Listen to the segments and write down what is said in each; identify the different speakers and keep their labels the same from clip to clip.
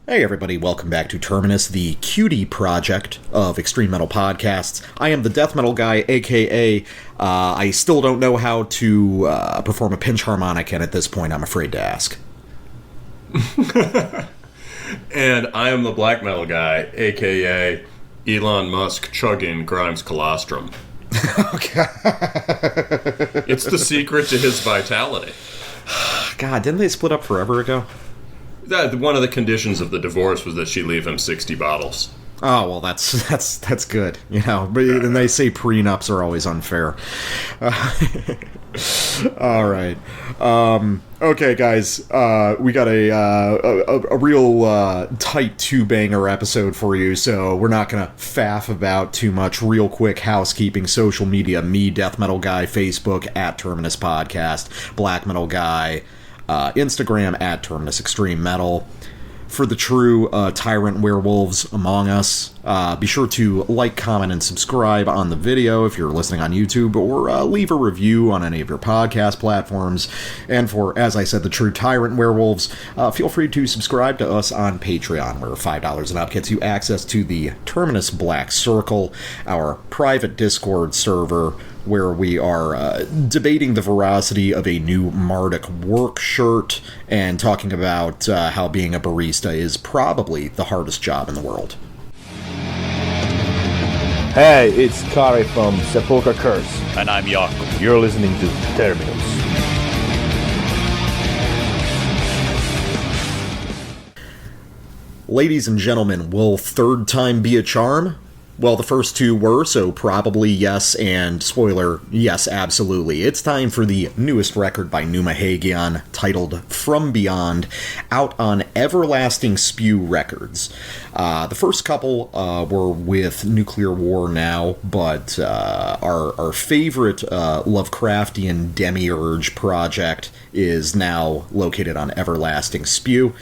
Speaker 1: Hey everybody, welcome back to Terminus, the cutie project of extreme metal podcasts. I am the death metal guy, aka I still don't know how to perform a pinch harmonic, and at this point I'm afraid to ask.
Speaker 2: And I am the black metal guy, aka Elon Musk chugging Grimes colostrum.
Speaker 1: Okay.
Speaker 2: It's the secret to his vitality.
Speaker 1: God, didn't they split up forever ago?
Speaker 2: One of the conditions of the divorce was that she leave him 60 bottles.
Speaker 1: Oh, well, that's good, you know. But then they say prenups are always unfair. All right. Okay, guys. We got a real tight two-banger episode for you, so we're not going to faff about too much. Real quick housekeeping, social media, me, Death Metal Guy, Facebook, at Terminus Podcast, Black Metal Guy, Instagram, at Terminus Extreme Metal. For the true tyrant werewolves among us, be sure to like, comment, and subscribe on the video if you're listening on YouTube, or leave a review on any of your podcast platforms. And for, as I said, the true tyrant werewolves, feel free to subscribe to us on Patreon, where $5 and up gets you access to the Terminus Black Circle, our private Discord server, where we are debating the veracity of a new Marduk work shirt and talking about how being a barista is probably the hardest job in the world.
Speaker 3: Hey, it's Kari from Sepulchral Curse.
Speaker 4: And I'm Jakob.
Speaker 3: You're listening to Terminus.
Speaker 1: Ladies and gentlemen, will third time be a charm? Well, the first two were, so probably yes, and spoiler, yes, absolutely. It's time for the newest record by Pneuma Hagion, titled From Beyond, out on Everlasting Spew Records. The first couple were with Nuclear War Now, but our favorite Lovecraftian Demiurge project is now located on Everlasting Spew.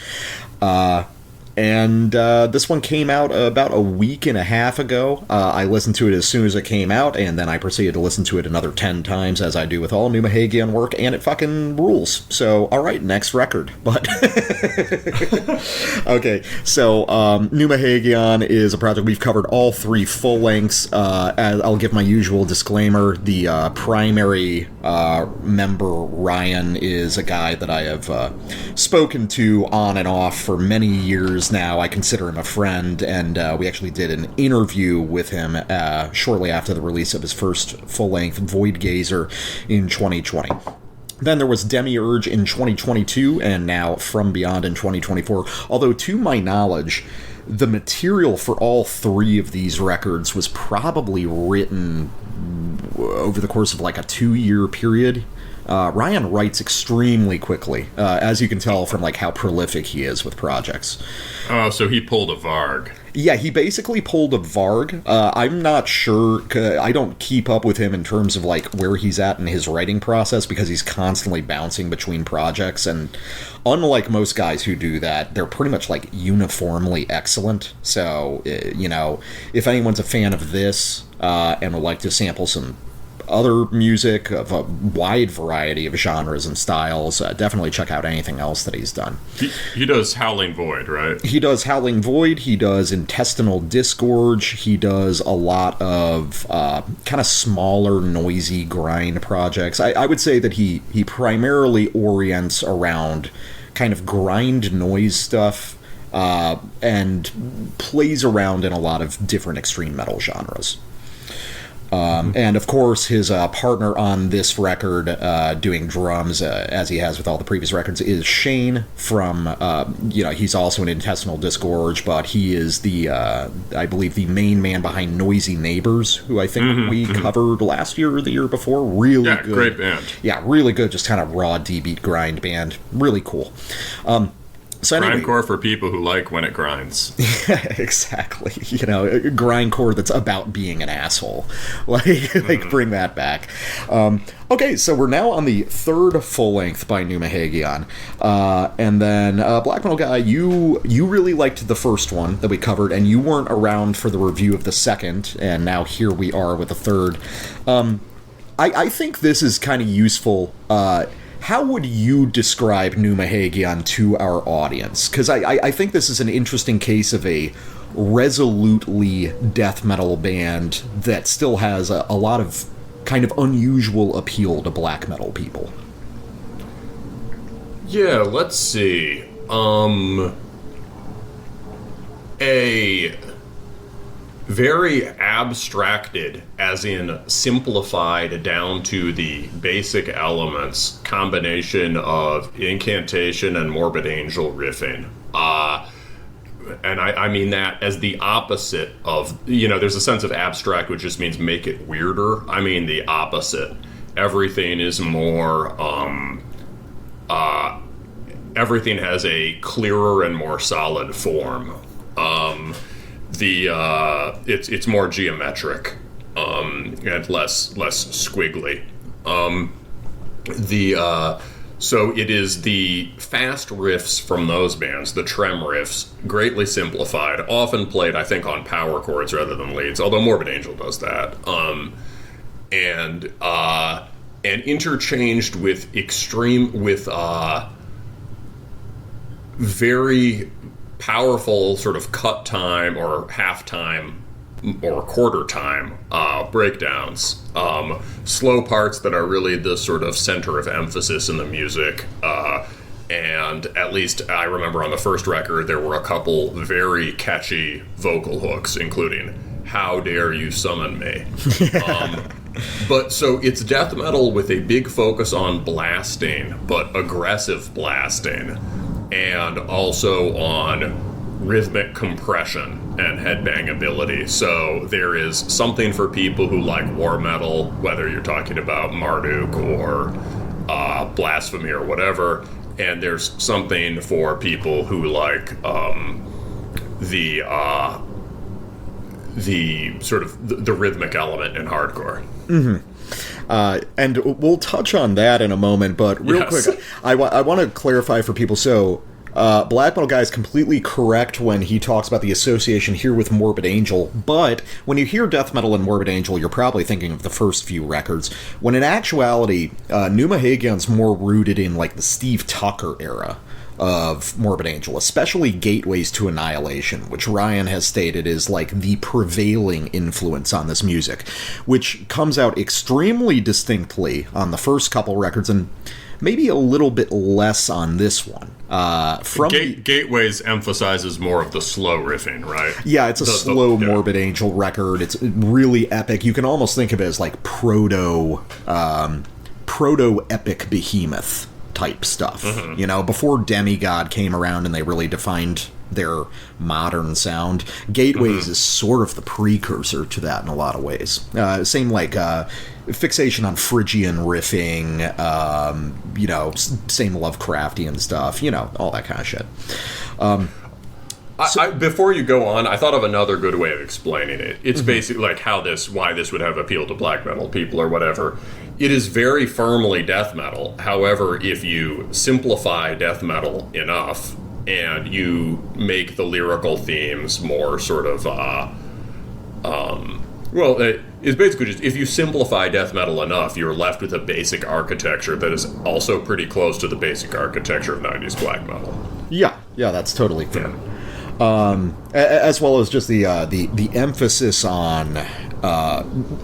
Speaker 1: And this one came out about a week and a half ago. I listened to it as soon as it came out, and then I proceeded to listen to it another 10 times, as I do with all Pneuma Hagion work, and it fucking rules. So, alright, next record. But, okay, so, Pneuma Hagion is a project we've covered all three full lengths. I'll give my usual disclaimer. The primary member, Ryan, is a guy that I have spoken to on and off for many years now. I consider him a friend, and we actually did an interview with him shortly after the release of his first full-length Void Gazer in 2020. Then there was Demiurge in 2022, and now From Beyond in 2024, although to my knowledge, the material for all three of these records was probably written over the course of like a 2-year period. Ryan writes extremely quickly, as you can tell from like how prolific he is with projects.
Speaker 2: Oh, so he pulled a Varg.
Speaker 1: Yeah, he basically pulled a Varg. I'm not sure, I don't keep up with him in terms of like where he's at in his writing process, because he's constantly bouncing between projects, and unlike most guys who do that, they're pretty much like uniformly excellent. So, you know, if anyone's a fan of this and would like to sample some other music of a wide variety of genres and styles, definitely check out anything else that he's done.
Speaker 2: He does Howling Void, right?
Speaker 1: He does Howling Void, he does Intestinal Disgorge, he does a lot of kind of smaller, noisy grind projects. I would say that he primarily orients around kind of grind noise stuff, and plays around in a lot of different extreme metal genres. And of course, his partner on this record, doing drums, as he has with all the previous records, is Shane from, he's also an Intestinal Disgorge, but he is the, I believe, the main man behind Noisy Neighbors, who I think we covered last year or the year before. Really good.
Speaker 2: Great band. Yeah,
Speaker 1: really good, just kind of raw D-beat grind band. Really cool. So anyway,
Speaker 2: grindcore for people who like when it grinds.
Speaker 1: Yeah, exactly. You know, a grindcore that's about being an asshole. Like bring that back. Okay, so we're now on the third full length by Pneuma Hagion, and then Black Metal Guy, you really liked the first one that we covered, and you weren't around for the review of the second, and now here we are with the third. I think this is kind of useful. how would you describe Pneuma Hagion to our audience? Because I think this is an interesting case of a resolutely death metal band that still has a lot of kind of unusual appeal to black metal people.
Speaker 2: Yeah, let's see. A very abstracted, as in simplified down to the basic elements, combination of incantation and morbid angel riffing. And I mean that as the opposite of, there's a sense of abstract, which just means make it weirder. I mean the opposite. Everything is more, everything has a clearer and more solid form. It's more geometric, and less squiggly. So it is the fast riffs from those bands, the trem riffs, greatly simplified, often played, I think, on power chords rather than leads, although Morbid Angel does that, and interchanged with very powerful sort of cut time or half time or quarter time breakdowns, slow parts that are really the sort of center of emphasis in the music, and at least I remember on the first record there were a couple very catchy vocal hooks, including "How dare you summon me." But so it's death metal with a big focus on blasting, but aggressive blasting, and also on rhythmic compression and headbangability. So there is something for people who like war metal, whether you're talking about Marduk or Blasphemy or whatever, and there's something for people who like the sort of the rhythmic element in hardcore.
Speaker 1: Mm-hmm. And we'll touch on that in a moment, but real quick, I want to clarify for people. So Black Metal Guy is completely correct when he talks about the association here with Morbid Angel, but when you hear death metal and Morbid Angel, you're probably thinking of the first few records, when in actuality, Pneuma Hagion's more rooted in like the Steve Tucker era of Morbid Angel, especially Gateways to Annihilation, which Ryan has stated is like the prevailing influence on this music, which comes out extremely distinctly on the first couple records and maybe a little bit less on this one.
Speaker 2: Gateways emphasizes more of the slow riffing, right?
Speaker 1: Yeah, it's a slow Morbid Angel record. It's really epic. You can almost think of it as like proto-epic behemoth type stuff. Mm-hmm. Before Demigod came around and they really defined their modern sound, Gateways is sort of the precursor to that in a lot of ways. Same like fixation on Phrygian riffing, same Lovecraftian stuff, all that kind of shit.
Speaker 2: Before you go on, I thought of another good way of explaining it. It's basically like why this would have appeal to black metal people or whatever. It is very firmly death metal. However, if you simplify death metal enough and you make the lyrical themes more sort of, it's basically just, if you simplify death metal enough, you're left with a basic architecture that is also pretty close to the basic architecture of 90s black metal.
Speaker 1: Yeah, that's totally fair. As well as just the emphasis on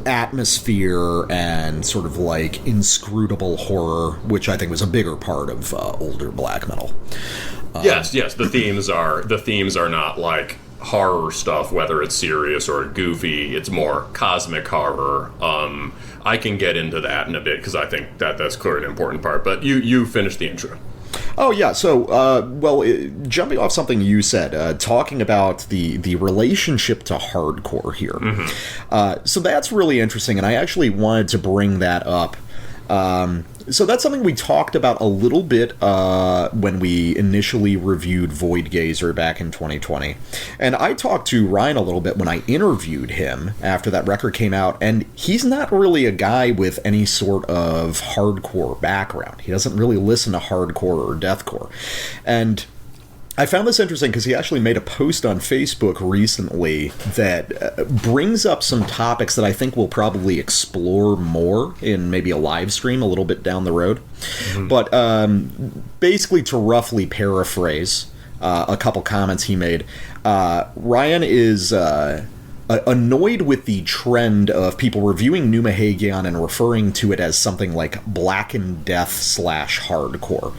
Speaker 1: atmosphere and sort of like inscrutable horror, which I think was a bigger part of older black metal.
Speaker 2: Yes. The themes are not like horror stuff, whether it's serious or goofy. It's more cosmic horror. I can get into that in a bit because I think that's clearly an important part. But you finish the intro.
Speaker 1: Oh, yeah. So, jumping off something you said, talking about the relationship to hardcore here. Mm-hmm. So that's really interesting, and I actually wanted to bring that up. So that's something we talked about a little bit when we initially reviewed Void Gazer back in 2020. And I talked to Ryan a little bit when I interviewed him after that record came out, and he's not really a guy with any sort of hardcore background. He doesn't really listen to hardcore or deathcore. And I found this interesting because he actually made a post on Facebook recently that brings up some topics that I think we'll probably explore more in maybe a live stream a little bit down the road. Mm-hmm. But basically, to roughly paraphrase a couple comments he made, Ryan is annoyed with the trend of people reviewing Pneuma Hagion and referring to it as something like Black and Death / hardcore.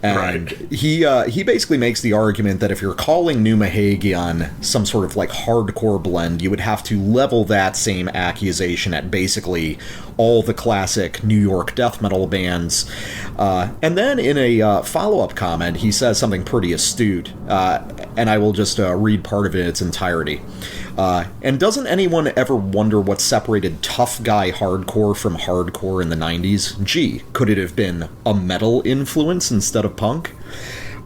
Speaker 1: And he basically makes the argument that if you're calling Pneuma Hagion some sort of like hardcore blend, you would have to level that same accusation at basically all the classic New York death metal bands. And then in a follow-up comment, he says something pretty astute, and I will just read part of it in its entirety. And doesn't anyone ever wonder what separated tough guy hardcore from hardcore in the 90s? Gee, could it have been a metal influence instead of punk?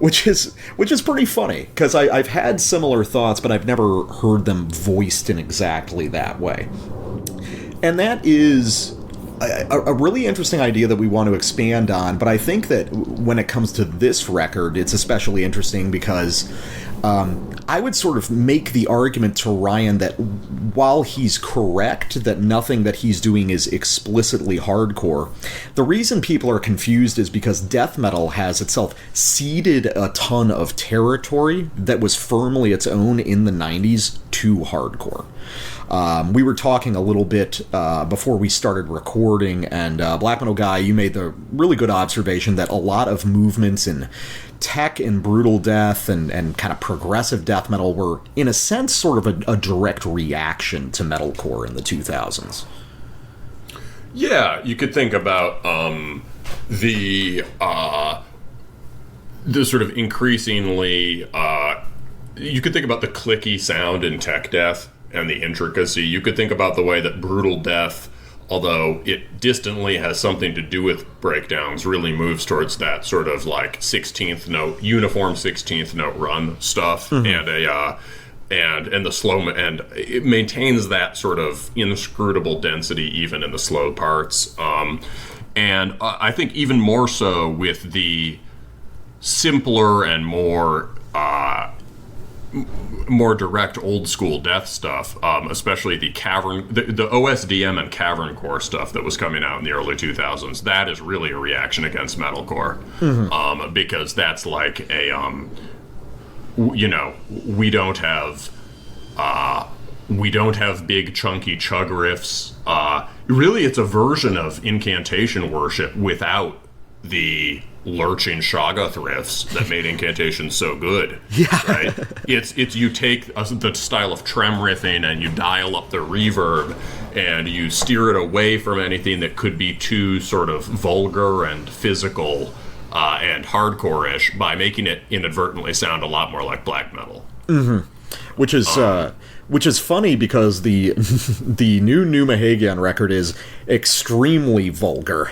Speaker 1: Which is pretty funny, because I've had similar thoughts, but I've never heard them voiced in exactly that way. And that is a really interesting idea that we want to expand on, but I think that when it comes to this record, it's especially interesting because I would sort of make the argument to Ryan that while he's correct that nothing that he's doing is explicitly hardcore, the reason people are confused is because death metal has itself ceded a ton of territory that was firmly its own in the 90s to hardcore. We were talking a little bit before we started recording, and Black Metal Guy, you made the really good observation that a lot of movements in tech and brutal death and kind of progressive death metal were, in a sense, sort of a direct reaction to metalcore in the 2000s.
Speaker 2: Yeah, you could think about the sort of increasingly... you could think about the clicky sound in tech death and the intricacy. You could think about the way that brutal death, although it distantly has something to do with breakdowns, really moves towards that sort of like 16th note, uniform 16th note run stuff, mm-hmm. and the slow, and it maintains that sort of inscrutable density even in the slow parts. And I think even more so with the simpler and more direct old school death stuff, especially the OSDM and cavern core stuff that was coming out in the early 2000s. That is really a reaction against metalcore, mm-hmm. Because that's like a we don't have big chunky chug riffs. Really, it's a version of incantation worship without the lurching Shoggoth riffs that made incantation so good.
Speaker 1: Yeah.
Speaker 2: Right? It's you take the style of trem riffing and you dial up the reverb and you steer it away from anything that could be too sort of vulgar and physical and hardcore-ish by making it inadvertently sound a lot more like black metal.
Speaker 1: Mm-hmm. Which is funny because the new Pneuma Hagion record is extremely vulgar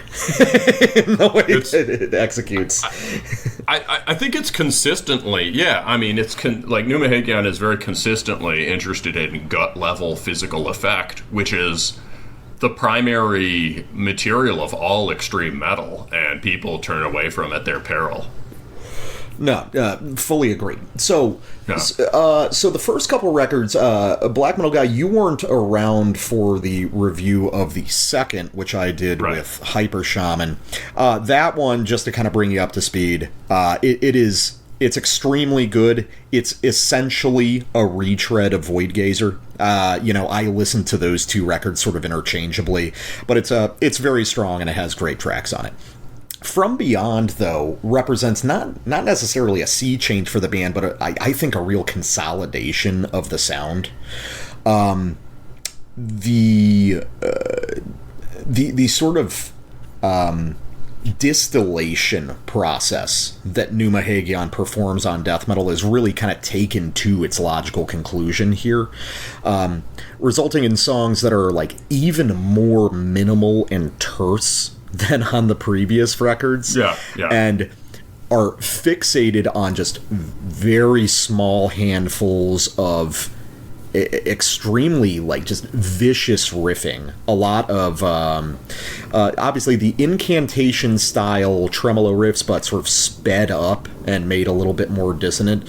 Speaker 1: in the way it executes.
Speaker 2: I think it's consistently, yeah. I mean, it's like Pneuma Hagion is very consistently interested in gut level physical effect, which is the primary material of all extreme metal, and people turn away from at their peril.
Speaker 1: No, fully agree. So, so the first couple records, Black Metal Guy, you weren't around for the review of the second, which I did with Hyper Shaman. That one, just to kind of bring you up to speed, it's extremely good. It's essentially a retread of Voidgazer. I listened to those two records sort of interchangeably, but it's very strong and it has great tracks on it. From Beyond, though, represents not necessarily a sea change for the band, but I think a real consolidation of the sound. The sort of distillation process that Pneuma Hagion performs on death metal is really kind of taken to its logical conclusion here, resulting in songs that are like even more minimal and terse than on the previous records.
Speaker 2: Yeah.
Speaker 1: And are fixated on just very small handfuls of extremely, like, just vicious riffing. A lot of, obviously, the incantation-style tremolo riffs, but sort of sped up and made a little bit more dissonant,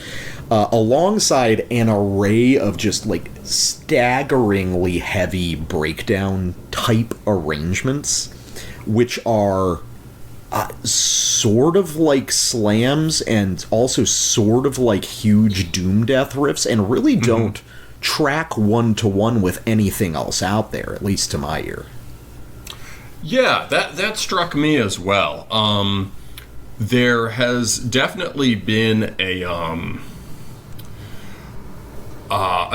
Speaker 1: alongside an array of just, like, staggeringly heavy breakdown-type arrangements, which are sort of like slams and also sort of like huge doom death riffs, and really don't track one-to-one with anything else out there, at least to my ear.
Speaker 2: Yeah, that struck me as well. There has definitely been a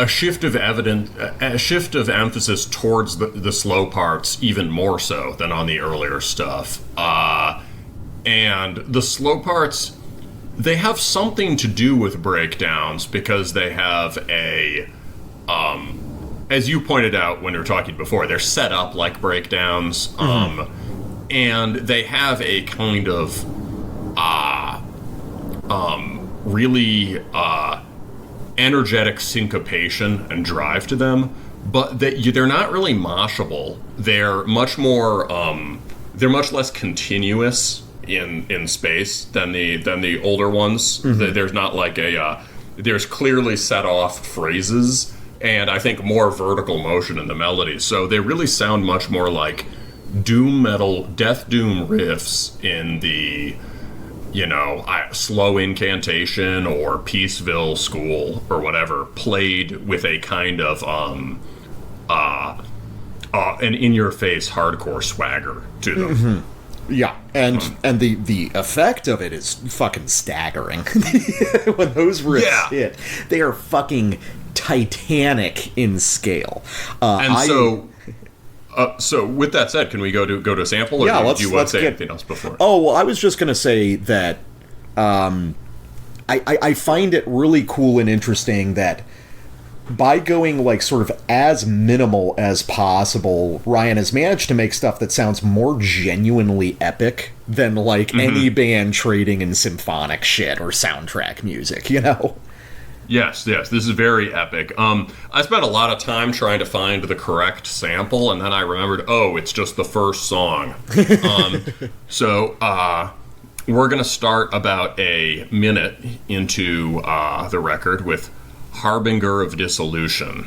Speaker 2: shift of emphasis towards the slow parts, even more so than on the earlier stuff. And the slow parts, they have something to do with breakdowns because they have a, as you pointed out when we were talking before, they're set up like breakdowns, and they have a kind of really energetic syncopation and drive to them, but they're not really moshable. They're much more, they're much less continuous in space than the older ones. There's not like there's clearly set off phrases, and I think more vertical motion in the melodies. So they really sound much more like doom metal, death doom riffs in the, slow incantation or Peaceville school or whatever, played with a kind of an in-your-face hardcore swagger to them.
Speaker 1: Yeah, and the effect of it is fucking staggering. When those riffs hit, they are fucking titanic in scale.
Speaker 2: So with that said, can we go to a sample, or do you want to say anything else before?
Speaker 1: Oh, well, I was just going to say that I find it really cool and interesting that by going, like, sort of as minimal as possible, Ryan has managed to make stuff that sounds more genuinely epic than, like, any band trading in symphonic shit or soundtrack music,
Speaker 2: Yes, this is very epic. I spent a lot of time trying to find the correct sample, and then I remembered, it's just the first song. So we're going to start about a minute into the record with Harbinger of Dissolution.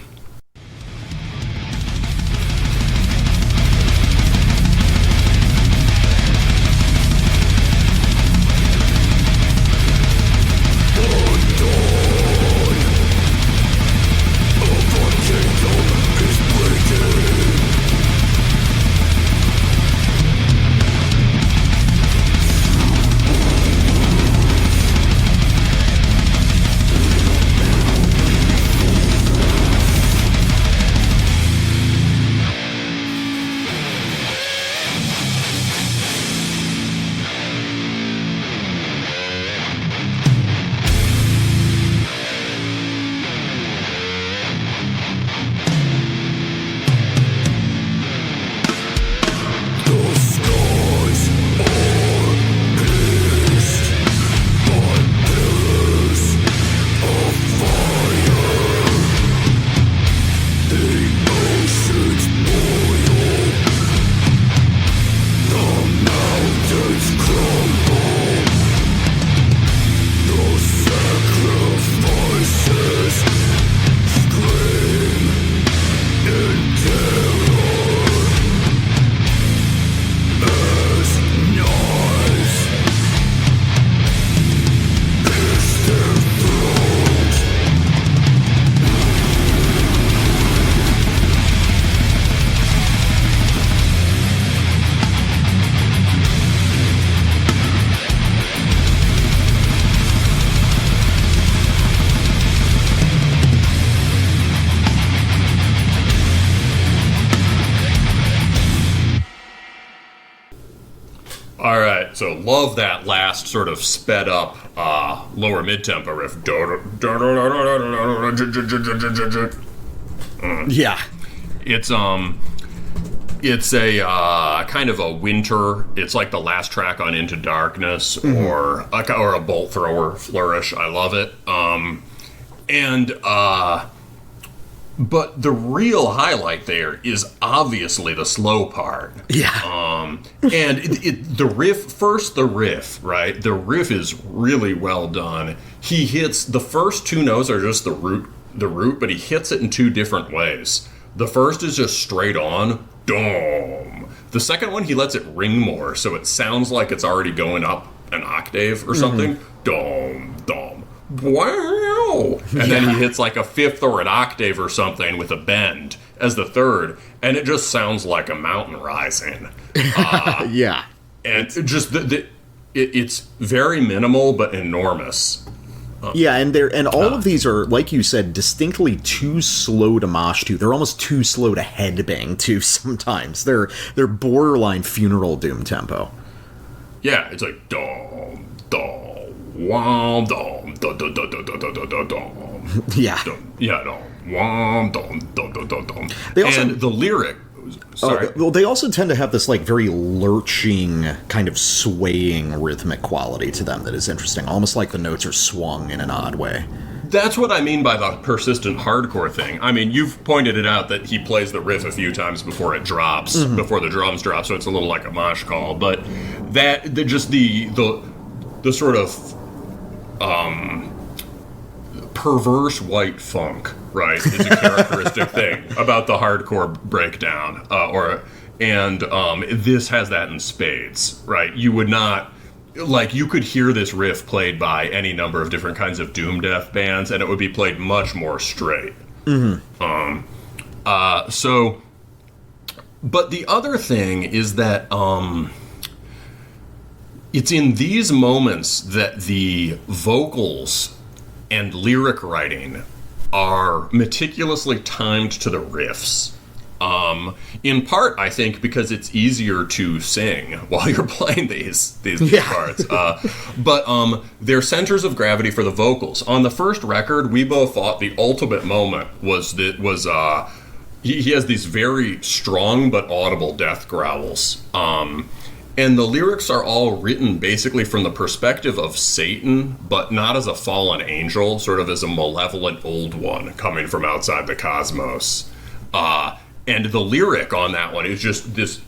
Speaker 2: So love that last sort of sped up lower mid-tempo riff.
Speaker 1: Yeah.
Speaker 2: It's a kind of a winter. It's like the last track on Into Darkness, or a Bolt Thrower Flourish. I love it. And But the real highlight there is obviously the slow part.
Speaker 1: Yeah.
Speaker 2: And the riff, right? The riff is really well done. He hits, the first two notes are just the root, but he hits it in two different ways. The first is just straight on, dom. The second one, he lets it ring more, so it sounds like it's already going up an octave or something. Dom, dom, wow. And then he hits like a fifth or an octave or something with a bend as the third, and it just sounds like a mountain rising.
Speaker 1: Yeah.
Speaker 2: And just it's very minimal but enormous.
Speaker 1: Yeah, and all of these are, like you said, distinctly too slow to mosh to. They're almost too slow to headbang to sometimes. They're borderline funeral doom tempo.
Speaker 2: Yeah, it's like dom, dom, wow, dom, dom, dom, dom, dom, dom, dom, dom.
Speaker 1: Yeah.
Speaker 2: Yeah, dom, wow, dom, dom, dom, dom, dom.
Speaker 1: They also,
Speaker 2: and the lyric... Sorry.
Speaker 1: Well, they also tend to have this like very lurching, kind of swaying rhythmic quality to them that is interesting, almost like the notes are swung in an odd way.
Speaker 2: That's what I mean by the persistent hardcore thing. I mean, you've pointed it out that he plays the riff a few times before it drops, before the drums drop, so it's a little like a mosh call. But the sort of perverse white funk, right, is a characteristic thing about the hardcore breakdown, this has that in spades, right? You would not, like, you could hear this riff played by any number of different kinds of doom death bands, and it would be played much more straight. But the other thing is that it's in these moments that the vocals and lyric writing are meticulously timed to the riffs. In part, I think, because it's easier to sing while you're playing these parts. But they're centers of gravity for the vocals. On the first record, we both thought the ultimate moment was he has these very strong but audible death growls. And the lyrics are all written basically from the perspective of Satan, but not as a fallen angel, sort of as a malevolent old one coming from outside the cosmos. And the lyric on that one is just this,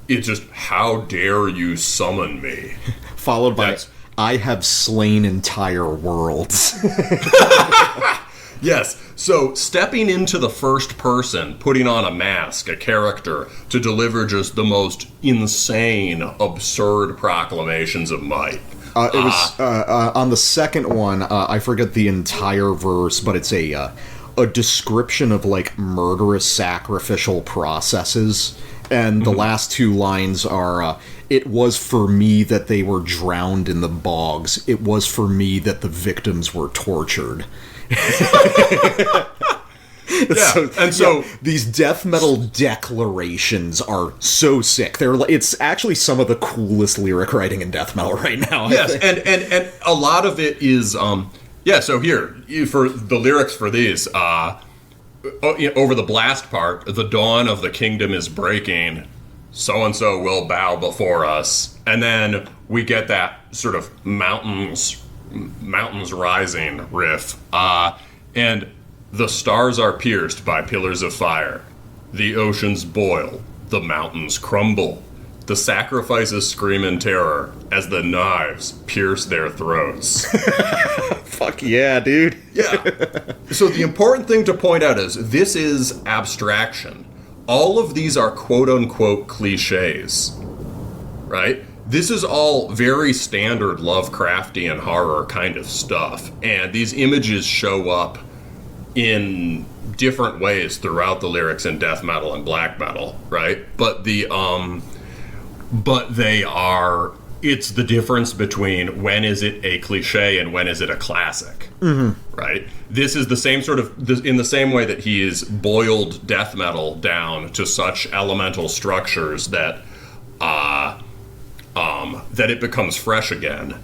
Speaker 2: it's just, how dare you summon me?
Speaker 1: Followed by, I have slain entire worlds.
Speaker 2: Yes, so stepping into the first person, putting on a mask, a character, to deliver just the most insane, absurd proclamations of might.
Speaker 1: It was on the second one, I forget the entire verse, but it's a description of, like, murderous sacrificial processes. And the last two lines are, it was for me that they were drowned in the bogs. It was for me that the victims were tortured. These death metal declarations are so sick. It's actually some of the coolest lyric writing in death metal right now.
Speaker 2: Yes, and a lot of it is so here for the lyrics for these over the blast part, the dawn of the kingdom is breaking, so and so will bow before us, and then we get that sort of mountains rising riff, and the stars are pierced by pillars of fire, the oceans boil, the mountains crumble, the sacrifices scream in terror as the knives pierce their throats.
Speaker 1: Fuck yeah, dude.
Speaker 2: Yeah. So the important thing to point out is this is abstraction. All of these are quote-unquote cliches, right? This is all very standard Lovecraftian horror kind of stuff, and these images show up in different ways throughout the lyrics in death metal and black metal, right? But it's the difference between when is it a cliche and when is it a classic, right? This is the same sort of, in the same way that he has boiled death metal down to such elemental structures that that it becomes fresh again.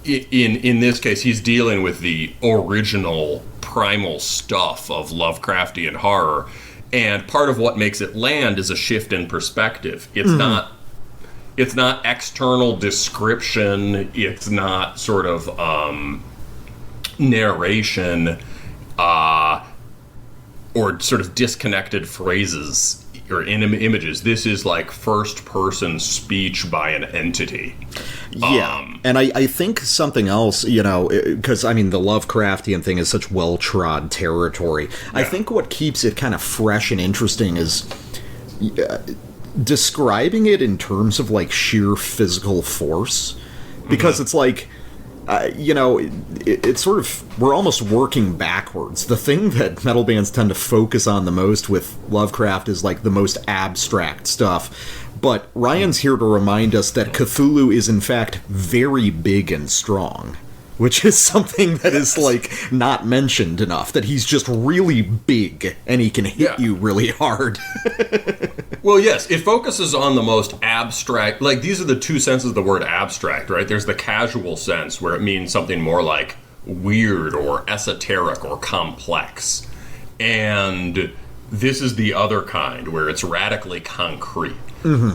Speaker 2: In this case, he's dealing with the original primal stuff of Lovecraftian horror, and part of what makes it land is a shift in perspective. It's not external description. It's not sort of narration. or sort of disconnected phrases or images. This is like first-person speech by an entity.
Speaker 1: Yeah, and I think something else, because, I mean, the Lovecraftian thing is such well-trod territory. Yeah. I think what keeps it kind of fresh and interesting is describing it in terms of, like, sheer physical force. Because it's like, it's sort of, we're almost working backwards. The thing that metal bands tend to focus on the most with Lovecraft is, like, the most abstract stuff. But Ryan's here to remind us that Cthulhu is, in fact, very big and strong. Which is something that is, like, not mentioned enough. That he's just really big, and he can hit you really hard.
Speaker 2: Well, yes, it focuses on the most abstract... Like, these are the two senses of the word abstract, right? There's the casual sense, where it means something more like weird or esoteric or complex. And this is the other kind, where it's radically concrete. And,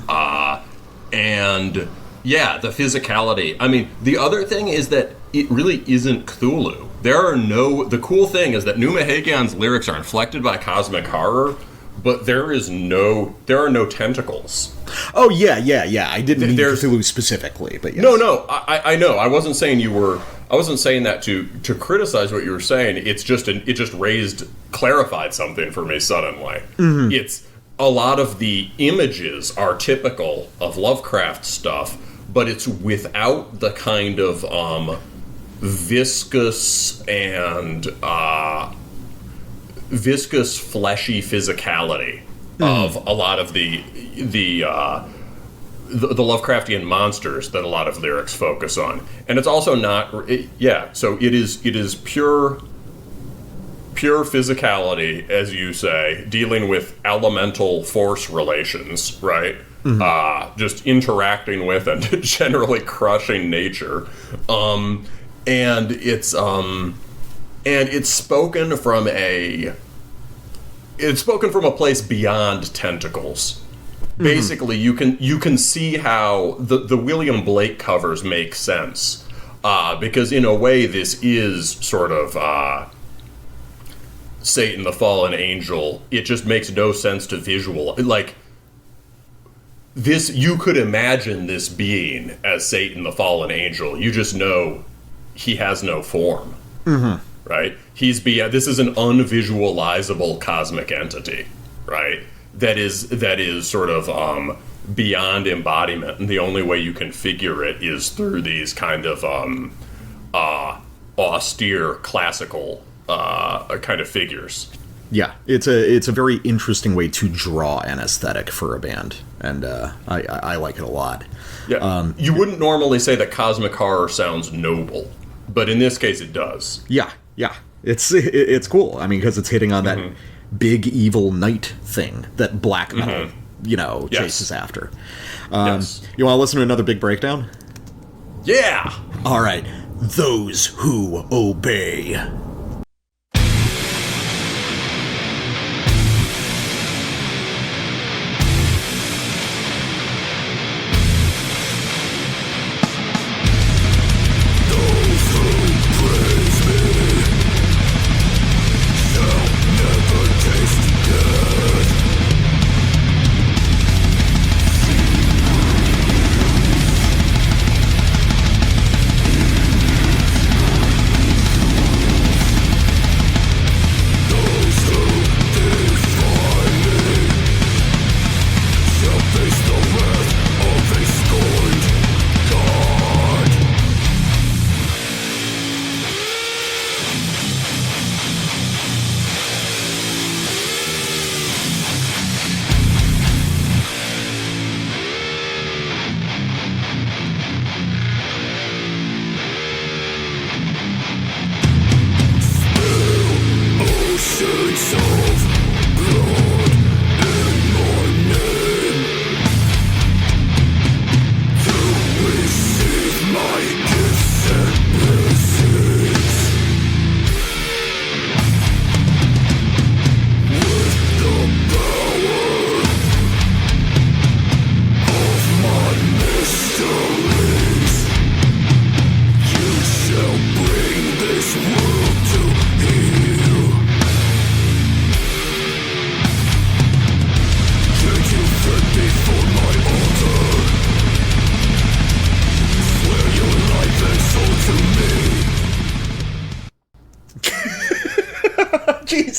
Speaker 2: yeah, the physicality. I mean, the other thing is that it really isn't Cthulhu. The cool thing is that Pneuma Hagion's lyrics are inflected by cosmic horror, but there are no tentacles.
Speaker 1: Oh, yeah. I didn't mean Cthulhu specifically, but yes.
Speaker 2: No, I know. I wasn't saying that to criticize what you were saying. It just clarified something for me suddenly. It's a lot of the images are typical of Lovecraft stuff, but it's without the kind of viscous fleshy physicality of a lot of the Lovecraftian monsters that a lot of lyrics focus on. And it's also not so it is pure physicality, as you say, dealing with elemental force relations, right? Just interacting with and generally crushing nature. And it's spoken from a place beyond tentacles. Basically, you can see how the William Blake covers make sense, because in a way this is sort of Satan the Fallen Angel. It just makes no sense to visual. Like, this, you could imagine this being as Satan the Fallen Angel. You just know he has no form. Right? This is an unvisualizable cosmic entity, right? That is sort of beyond embodiment, and the only way you can figure it is through these kind of austere classical kind of figures.
Speaker 1: Yeah, it's a very interesting way to draw an aesthetic for a band, and I like it a lot.
Speaker 2: Yeah, you wouldn't normally say that cosmic horror sounds noble, but in this case it does.
Speaker 1: Yeah, it's cool. I mean, because it's hitting on that big evil night thing that black metal, chases after. You want to listen to another big breakdown?
Speaker 2: Yeah.
Speaker 1: All right, Those Who Obey.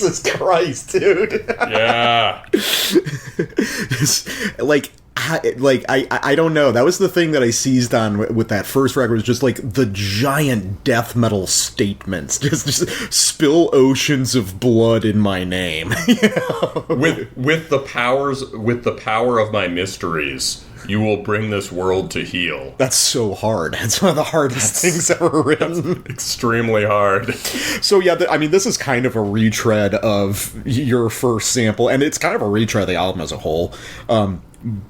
Speaker 1: Jesus Christ, dude.
Speaker 2: Yeah.
Speaker 1: I don't know. That was the thing that I seized on with that first record, was just like the giant death metal statements. Just spill oceans of blood in my name.
Speaker 2: With the power of my mysteries, you will bring this world to heal.
Speaker 1: That's so hard. It's one of the hardest things ever written.
Speaker 2: Extremely hard.
Speaker 1: So yeah, I mean, this is kind of a retread of your first sample, and it's kind of a retread of the album as a whole.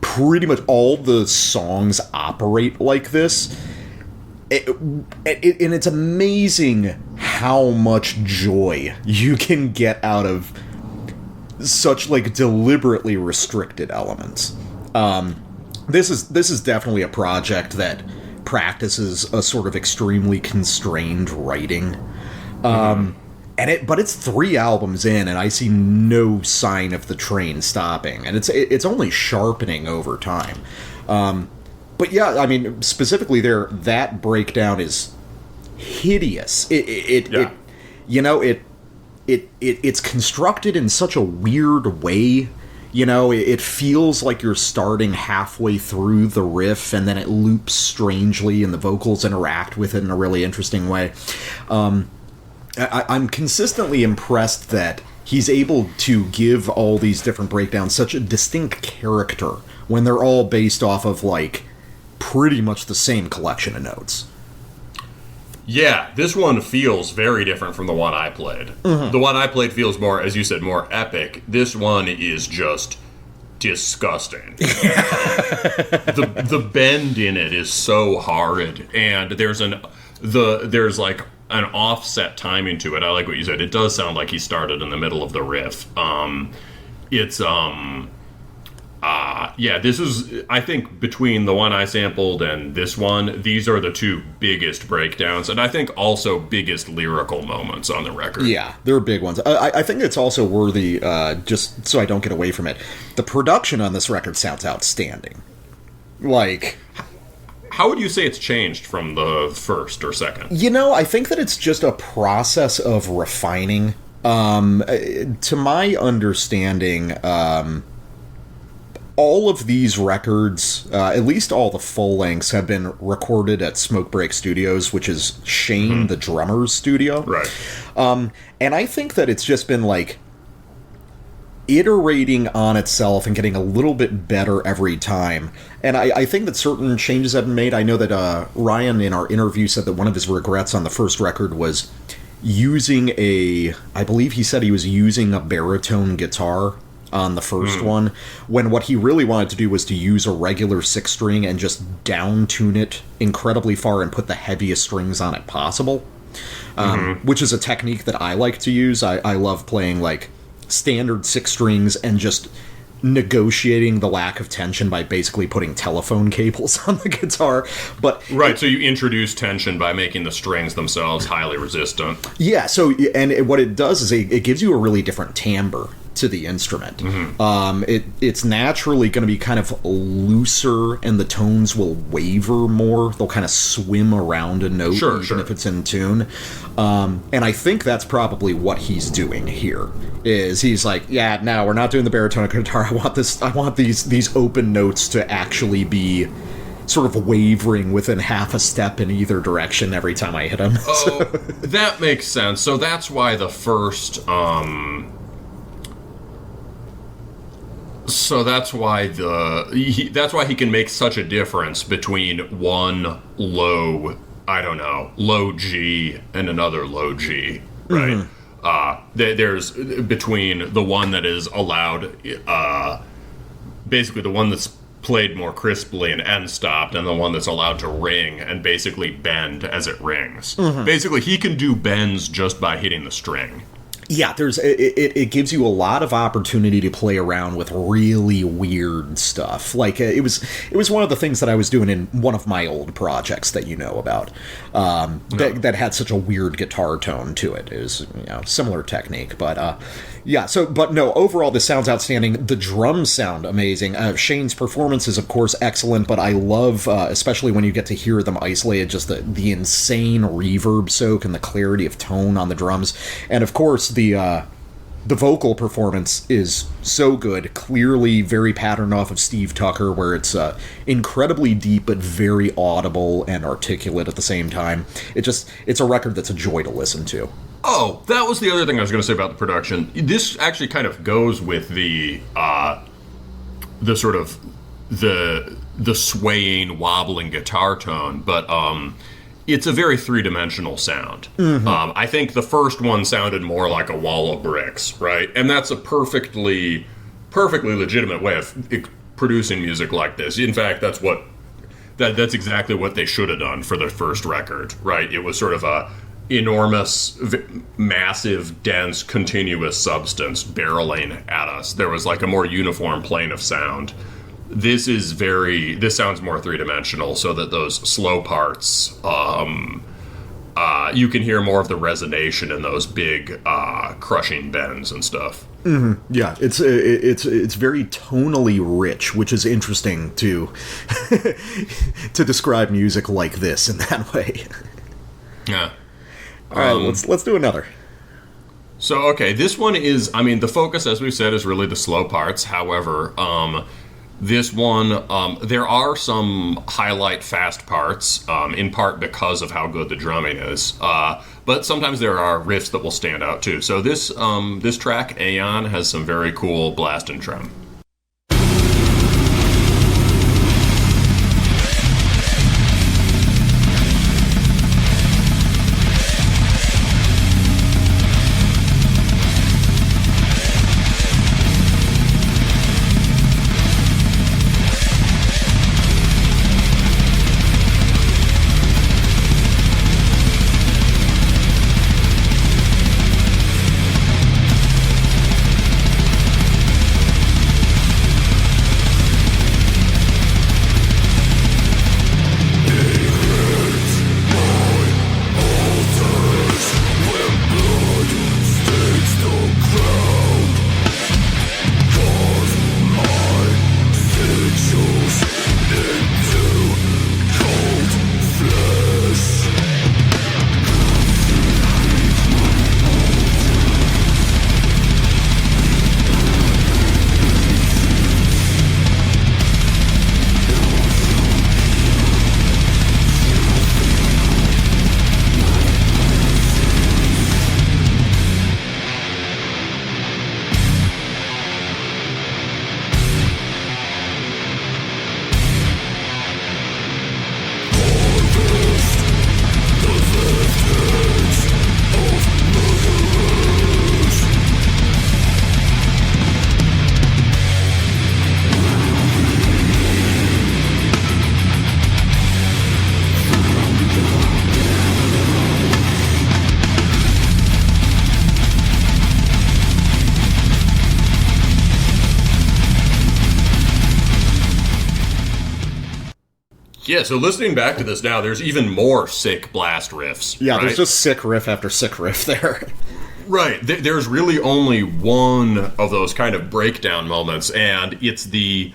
Speaker 1: Pretty much all the songs operate like this. And it's amazing how much joy you can get out of such, like, deliberately restricted elements. This is definitely a project that practices a sort of extremely constrained writing. But it's 3 albums in, and I see no sign of the train stopping, and it's only sharpening over time. But yeah, I mean, specifically there, that breakdown is hideous. It's constructed in such a weird way. You know, it feels like you're starting halfway through the riff, and then it loops strangely, and the vocals interact with it in a really interesting way. I'm consistently impressed that he's able to give all these different breakdowns such a distinct character when they're all based off of, like, pretty much the same collection of notes.
Speaker 2: Yeah, this one feels very different from the one I played. Mm-hmm. The one I played feels more, as you said, more epic. This one is just disgusting. The bend in it is so hard, and there's like an offset timing to it. I like what you said. It does sound like he started in the middle of the riff. This is, I think, between the one I sampled and this one, these are the 2 biggest breakdowns, and I think also biggest lyrical moments on the record.
Speaker 1: Yeah, they're big ones. I think it's also worthy, just so I don't get away from it, the production on this record sounds outstanding. Like,
Speaker 2: how would you say it's changed from the first or second?
Speaker 1: You know, I think that it's just a process of refining. To my understanding, all of these records, at least all the full lengths, have been recorded at Smoke Break Studios, which is Shane, the drummer's studio.
Speaker 2: Right.
Speaker 1: And I think that it's just been, like, iterating on itself and getting a little bit better every time. And I think that certain changes have been made. I know that Ryan, in our interview, said that one of his regrets on the first record was using I believe he said he was using a baritone guitar on the first one, when what he really wanted to do was to use a regular 6-string and just down-tune it incredibly far and put the heaviest strings on it possible, which is a technique that I like to use. I love playing, like, standard 6 strings and just negotiating the lack of tension by basically putting telephone cables on the guitar. But
Speaker 2: so you introduce tension by making the strings themselves highly resistant.
Speaker 1: Yeah, what it does is it gives you a really different timbre to the instrument. It's naturally going to be kind of looser, and the tones will waver more. They'll kind of swim around a note, even if it's in tune. And I think that's probably what he's doing here. Is he's like, yeah, no, we're not doing the baritone guitar. I want these open notes to actually be sort of wavering within half a step in either direction every time I hit them.
Speaker 2: Oh, that makes sense. So that's why the first So that's why he can make such a difference between one low G and another low G, right? There's between the one that is allowed, basically the one that's played more crisply and end stopped, and the one that's allowed to ring and basically bend as it rings. Basically, he can do bends just by hitting the string.
Speaker 1: Yeah, it gives you a lot of opportunity to play around with really weird stuff. Like it was one of the things that I was doing in one of my old projects that you know about, that had such a weird guitar tone to it. It was, similar technique, but overall this sounds outstanding. The drums sound amazing. Shane's performance is of course excellent, but I love, especially when you get to hear them isolated, just the insane reverb soak and the clarity of tone on the drums, and of course the The vocal performance is so good, clearly very patterned off of Steve Tucker, where it's incredibly deep but very audible and articulate at the same time. It's a record that's a joy to listen to.
Speaker 2: Oh, that was the other thing I was going to say about the production. This actually kind of goes with the sort of the swaying, wobbling guitar tone, but it's a very three-dimensional sound. Mm-hmm. I think the first one sounded more like a wall of bricks, right? And that's a perfectly legitimate way of producing music like this. In fact, that's exactly what they should have done for their first record, right? It was sort of a enormous, massive, dense, continuous substance barreling at us. There was like a more uniform plane of sound. This sounds more three-dimensional, so that those slow parts, you can hear more of the resonation in those big, crushing bends and stuff.
Speaker 1: Mm-hmm. Yeah, it's very tonally rich, which is interesting to to describe music like this in that way.
Speaker 2: Yeah.
Speaker 1: All right, let's do another.
Speaker 2: So, okay, this one is, I mean, the focus, as we've said, is really the slow parts. However, this one, there are some highlight fast parts, in part because of how good the drumming is. But sometimes there are riffs that will stand out too. So this track, Aeon, has some very cool blast and trem. Yeah, so listening back to this now, there's even more sick blast riffs.
Speaker 1: Yeah,
Speaker 2: right?
Speaker 1: There's just sick riff after sick riff there.
Speaker 2: Right. There's really only one of those kind of breakdown moments, and it's the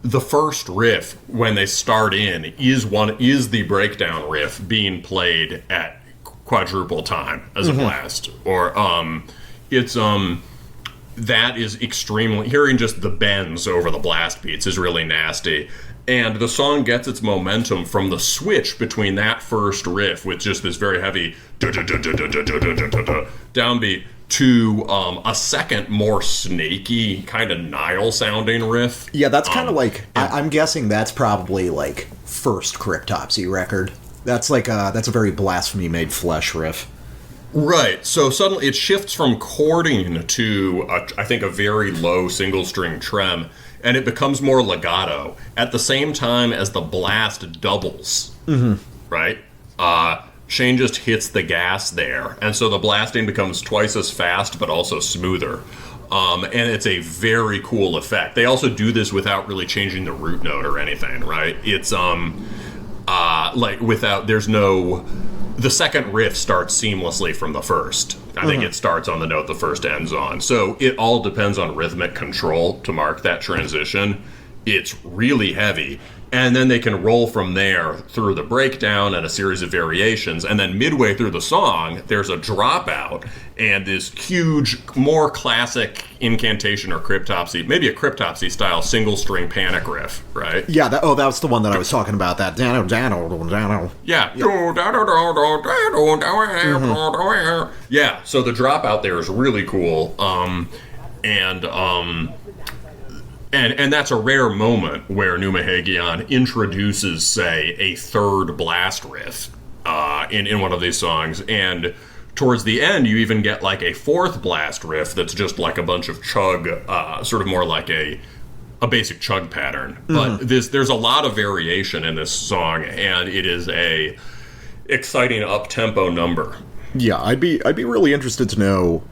Speaker 2: first riff when they start in is the breakdown riff being played at quadruple time as a blast. Or that is extremely, hearing just the bends over the blast beats is really nasty. And the song gets its momentum from the switch between that first riff with just this very heavy downbeat to a second, more snaky, kind of Nile-sounding riff.
Speaker 1: Yeah, that's kind of like, I'm guessing that's probably like first Cryptopsy record. That's like that's a very Blasphemy Made Flesh riff.
Speaker 2: Right, so suddenly it shifts from chording to, I think, a very low single-string trem, and it becomes more legato at the same time as the blast doubles, right? Shane just hits the gas there, and so the blasting becomes twice as fast but also smoother. And it's a very cool effect. They also do this without really changing the root note or anything, right? It's the second riff starts seamlessly from the first. I think it starts on the note the first ends on. So it all depends on rhythmic control to mark that transition. it's really heavy. And then they can roll from there through the breakdown and a series of variations. And then midway through the song, there's a dropout and this huge, more classic incantation or cryptopsy, maybe a cryptopsy style single string panic riff, right?
Speaker 1: Yeah, that was the one that I was talking about. That
Speaker 2: Yeah. Yeah, so the dropout there is really cool. And that's a rare moment where Pneuma Hagion introduces, say, a third blast riff in one of these songs. And towards the end, you even get like a fourth blast riff that's just like a bunch of chug, sort of more like a basic chug pattern. But there's a lot of variation in this song, and it is a exciting up-tempo number.
Speaker 1: Yeah, I'd be really interested to know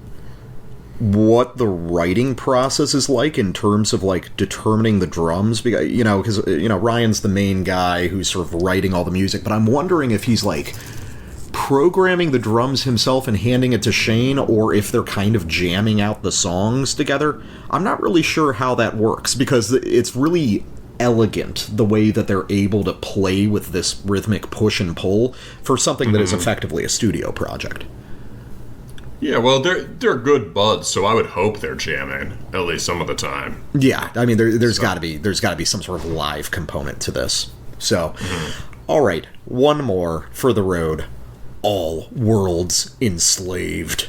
Speaker 1: what the writing process is like in terms of like determining the drums, because Ryan's the main guy who's sort of writing all the music, but I'm wondering if he's like programming the drums himself and handing it to Shane, or if they're kind of jamming out the songs together. I'm not really sure how that works, because it's really elegant the way that they're able to play with this rhythmic push and pull for something that is effectively a studio project.
Speaker 2: Yeah, well, they're good buds, so I would hope they're jamming at least some of the time.
Speaker 1: Yeah, I mean, there's got to be some sort of live component to this. So, all right, one more for the road. All worlds enslaved.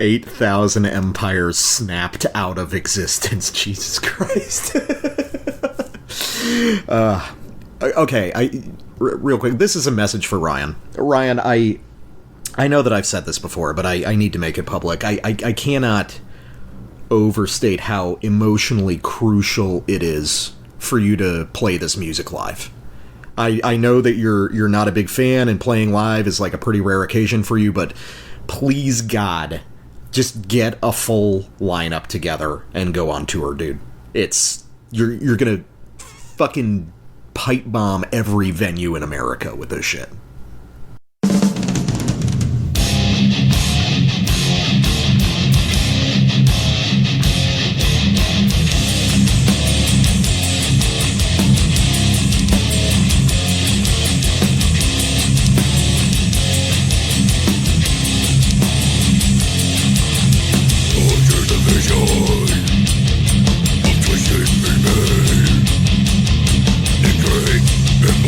Speaker 1: 8,000 empires snapped out of existence. Jesus Christ. Okay, real quick, this is a message for Ryan. Ryan, I know that I've said this before, but I need to make it public. I cannot overstate how emotionally crucial it is for you to play this music live. I know that you're not a big fan, and playing live is like a pretty rare occasion for you, but please God, just get a full lineup together and go on tour, dude. You're gonna fucking pipe bomb every venue in America with this shit.
Speaker 4: Of twisted remain, the great and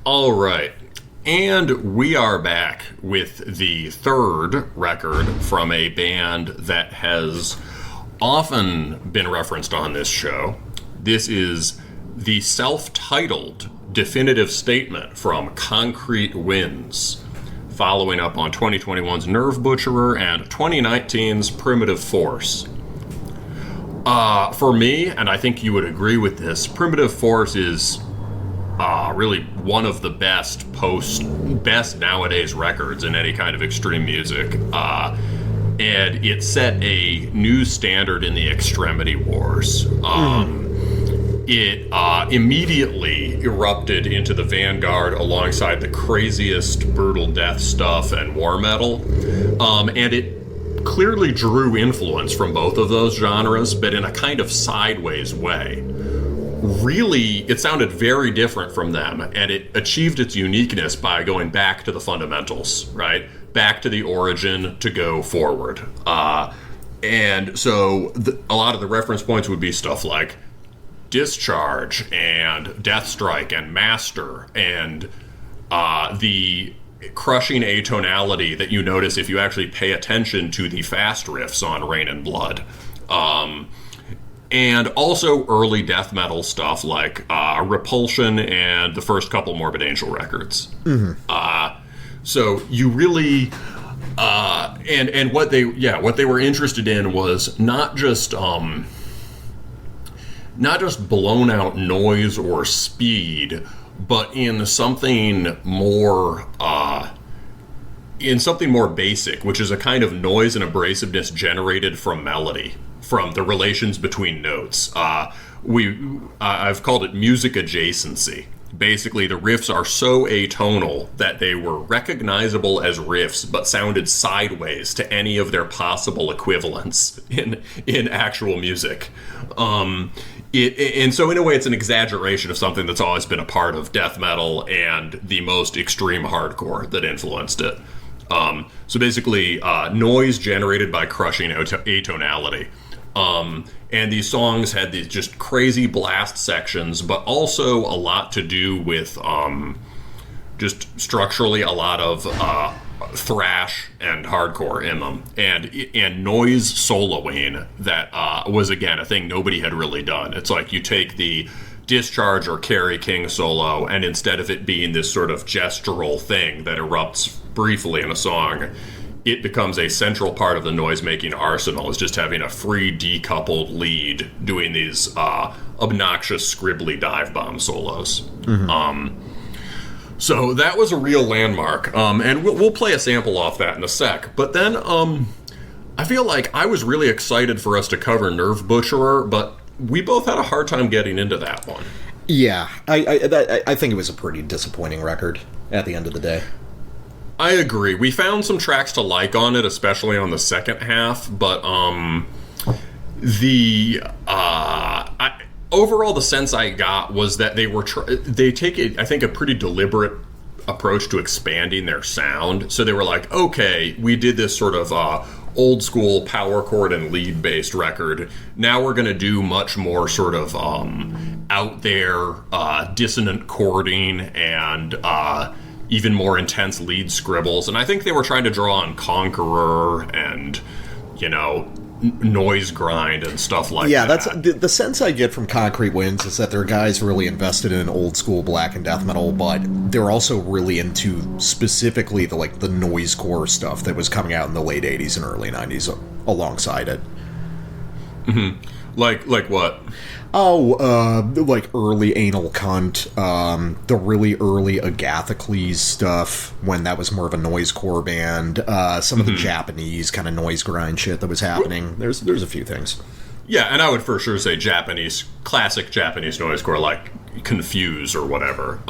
Speaker 2: All right. And we are back with the third record from a band that has often been referenced on this show. This is the self-titled definitive statement from Concrete Winds, following up on 2021's Nerve Butcherer and 2019's Primitive Force. For me, and I think you would agree with this, Primitive Force is really one of the best nowadays records in any kind of extreme music. And it set a new standard in the extremity wars. It immediately erupted into the vanguard alongside the craziest brutal death stuff and war metal. And it clearly drew influence from both of those genres, but in a kind of sideways way. Really, it sounded very different from them, and it achieved its uniqueness by going back to the fundamentals, right? Back to the origin to go forward. And so a lot of the reference points would be stuff like Discharge and Deathstrike and Master and the crushing atonality that you notice if you actually pay attention to the fast riffs on Rain and Blood. And also early death metal stuff like Repulsion and the first couple Morbid Angel records. Mm-hmm. So you really, and what they were interested in was not just blown out noise or speed, but in something more basic, which is a kind of noise and abrasiveness generated from melody, from the relations between notes. I've called it music adjacency. basically the riffs are so atonal that they were recognizable as riffs, but sounded sideways to any of their possible equivalents in actual music. And so in a way, it's an exaggeration of something that's always been a part of death metal and the most extreme hardcore that influenced it. So basically, noise generated by crushing atonality. And these songs had these just crazy blast sections, but also a lot to do with just structurally a lot of thrash and hardcore in them, and noise soloing that was, again, a thing nobody had really done. It's like you take the Discharge or Kerry King solo, and instead of it being this sort of gestural thing that erupts briefly in a song, it becomes a central part of the noise-making arsenal, is just having a free decoupled lead doing these obnoxious scribbly dive bomb solos. So that was a real landmark, and we'll play a sample off that in a sec. But then I feel like I was really excited for us to cover Nerve Butcherer, but we both had a hard time getting into that one.
Speaker 1: Yeah, I think it was a pretty disappointing record at the end of the day.
Speaker 2: I agree. We found some tracks to like on it, especially on the second half, but overall, the sense I got was that they take I think, a pretty deliberate approach to expanding their sound. So they were like, okay, we did this sort of old school power chord and lead based record. Now we're going to do much more sort of out there dissonant chording and even more intense lead scribbles. And I think they were trying to draw on Conqueror and, noise grind and stuff like that.
Speaker 1: Yeah, that's the sense I get from Concrete Winds is that they're guys really invested in old school black and death metal, but they're also really into specifically the noise core stuff that was coming out in the late 80s and early 90s alongside it.
Speaker 2: Mm-hmm. Like what?
Speaker 1: Like early Anal Cunt, the really early Agathocles stuff, when that was more of a noise core band, some of the Japanese kind of noise grind shit that was happening. There's a few things.
Speaker 2: Yeah, and I would for sure say classic Japanese noise core, like Confuse or whatever.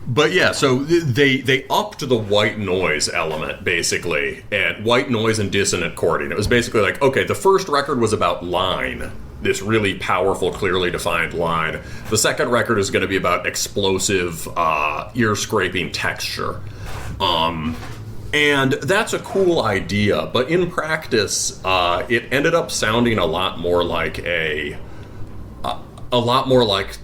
Speaker 2: But yeah, so they upped the white noise element, basically, and white noise and dissonant chording. It was basically like, okay, the first record was about line, this really powerful, clearly defined line. The second record is going to be about explosive, ear-scraping texture. And that's a cool idea, but in practice, it ended up sounding a lot more like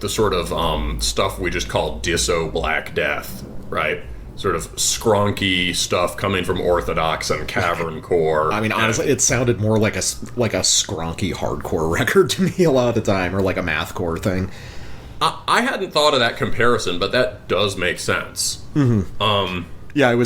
Speaker 2: the sort of stuff we just call Disso Black Death, right? Sort of skronky stuff coming from Orthodox and Cavern Core.
Speaker 1: I mean, honestly, it sounded more like a skronky hardcore record to me a lot of the time, or like a mathcore thing.
Speaker 2: I hadn't thought of that comparison, but that does make sense.
Speaker 1: Yeah, it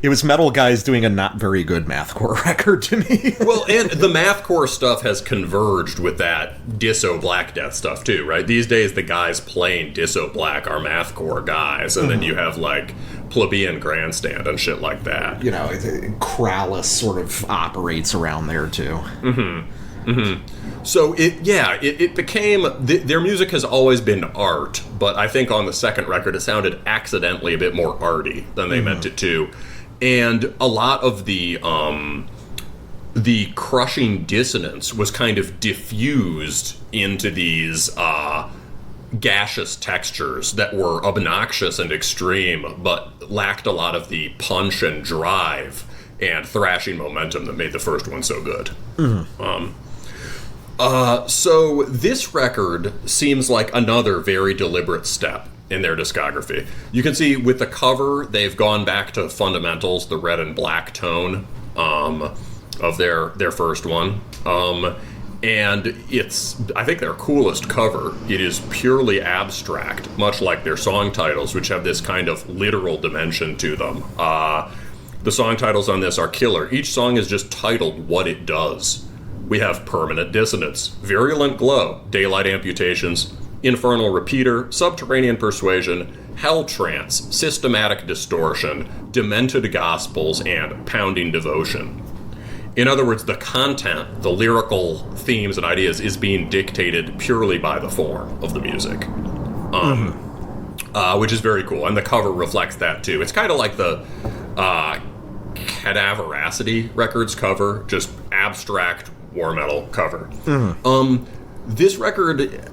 Speaker 1: was metal guys doing a not very good mathcore record to me.
Speaker 2: Well, and the mathcore stuff has converged with that Disso Black Death stuff too, right? These days, the guys playing Disso Black are mathcore guys, and then you have like Plebeian Grandstand and shit like that.
Speaker 1: Krallis sort of operates around there too.
Speaker 2: So it became their music has always been art, but I think on the second record it sounded accidentally a bit more arty than they meant it to, and a lot of the crushing dissonance was kind of diffused into these gaseous textures that were obnoxious and extreme, but lacked a lot of the punch and drive and thrashing momentum that made the first one so good. So this record seems like another very deliberate step in their discography. You can see with the cover, they've gone back to fundamentals, the red and black tone of their first one. And it's, I think, their coolest cover. It is purely abstract, much like their song titles, which have this kind of literal dimension to them. The song titles on this are killer. Each song is just titled what it does. We have Permanent Dissonance, Virulent Glow, Daylight Amputations, Infernal Repeater, Subterranean Persuasion, Hell Trance, Systematic Distortion, Demented Gospels, and Pounding Devotion. In other words, the content, the lyrical themes and ideas is being dictated purely by the form of the music. Which is very cool, and the cover reflects that too. It's kind of like the Cadaveracity Records cover, just abstract war metal cover. This record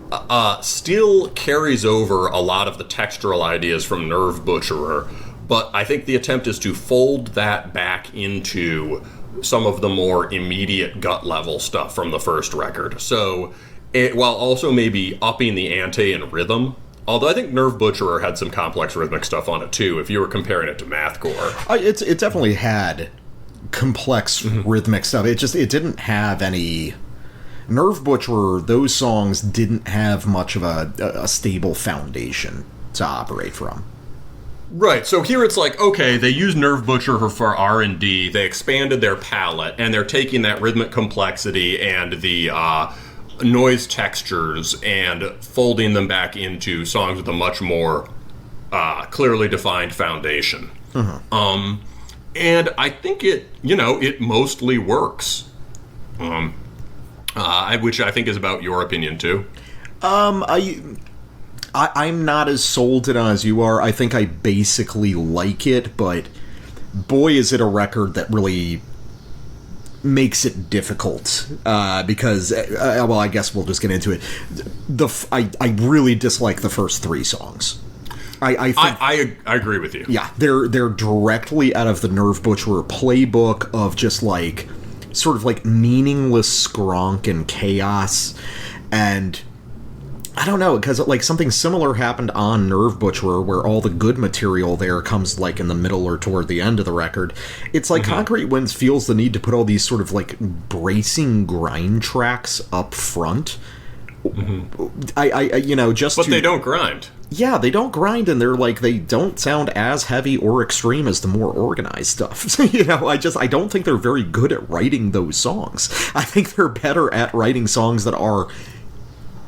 Speaker 2: still carries over a lot of the textural ideas from Nerve Butcherer, but I think the attempt is to fold that back into some of the more immediate gut level stuff from the first record. So, while also maybe upping the ante in rhythm, although I think Nerve Butcherer had some complex rhythmic stuff on it too, if you were comparing it to Mathcore.
Speaker 1: It definitely had complex rhythmic stuff. It didn't have any... Nerve Butcherer, those songs didn't have much of a stable foundation to operate from.
Speaker 2: Right, so here it's like, okay, they use Nerve Butcherer for R&D, they expanded their palette, and they're taking that rhythmic complexity and the noise textures and folding them back into songs with a much more clearly defined foundation. And I think it mostly works. Which I think is about your opinion too.
Speaker 1: I'm not as sold on as you are. I think I basically like it, but boy, is it a record that really makes it difficult. Because, well, I guess we'll just get into it. I really dislike the first 3 songs.
Speaker 2: I agree with you.
Speaker 1: Yeah, they're directly out of the Nerve Butcherer playbook of just like sort of like meaningless skronk and chaos, and I don't know, because like something similar happened on Nerve Butcherer where all the good material there comes like in the middle or toward the end of the record. It's like Concrete Winds feels the need to put all these sort of like bracing grind tracks up front. But
Speaker 2: they don't grind.
Speaker 1: Yeah, they don't grind, and they don't sound as heavy or extreme as the more organized stuff. I don't think they're very good at writing those songs. I think they're better at writing songs that are,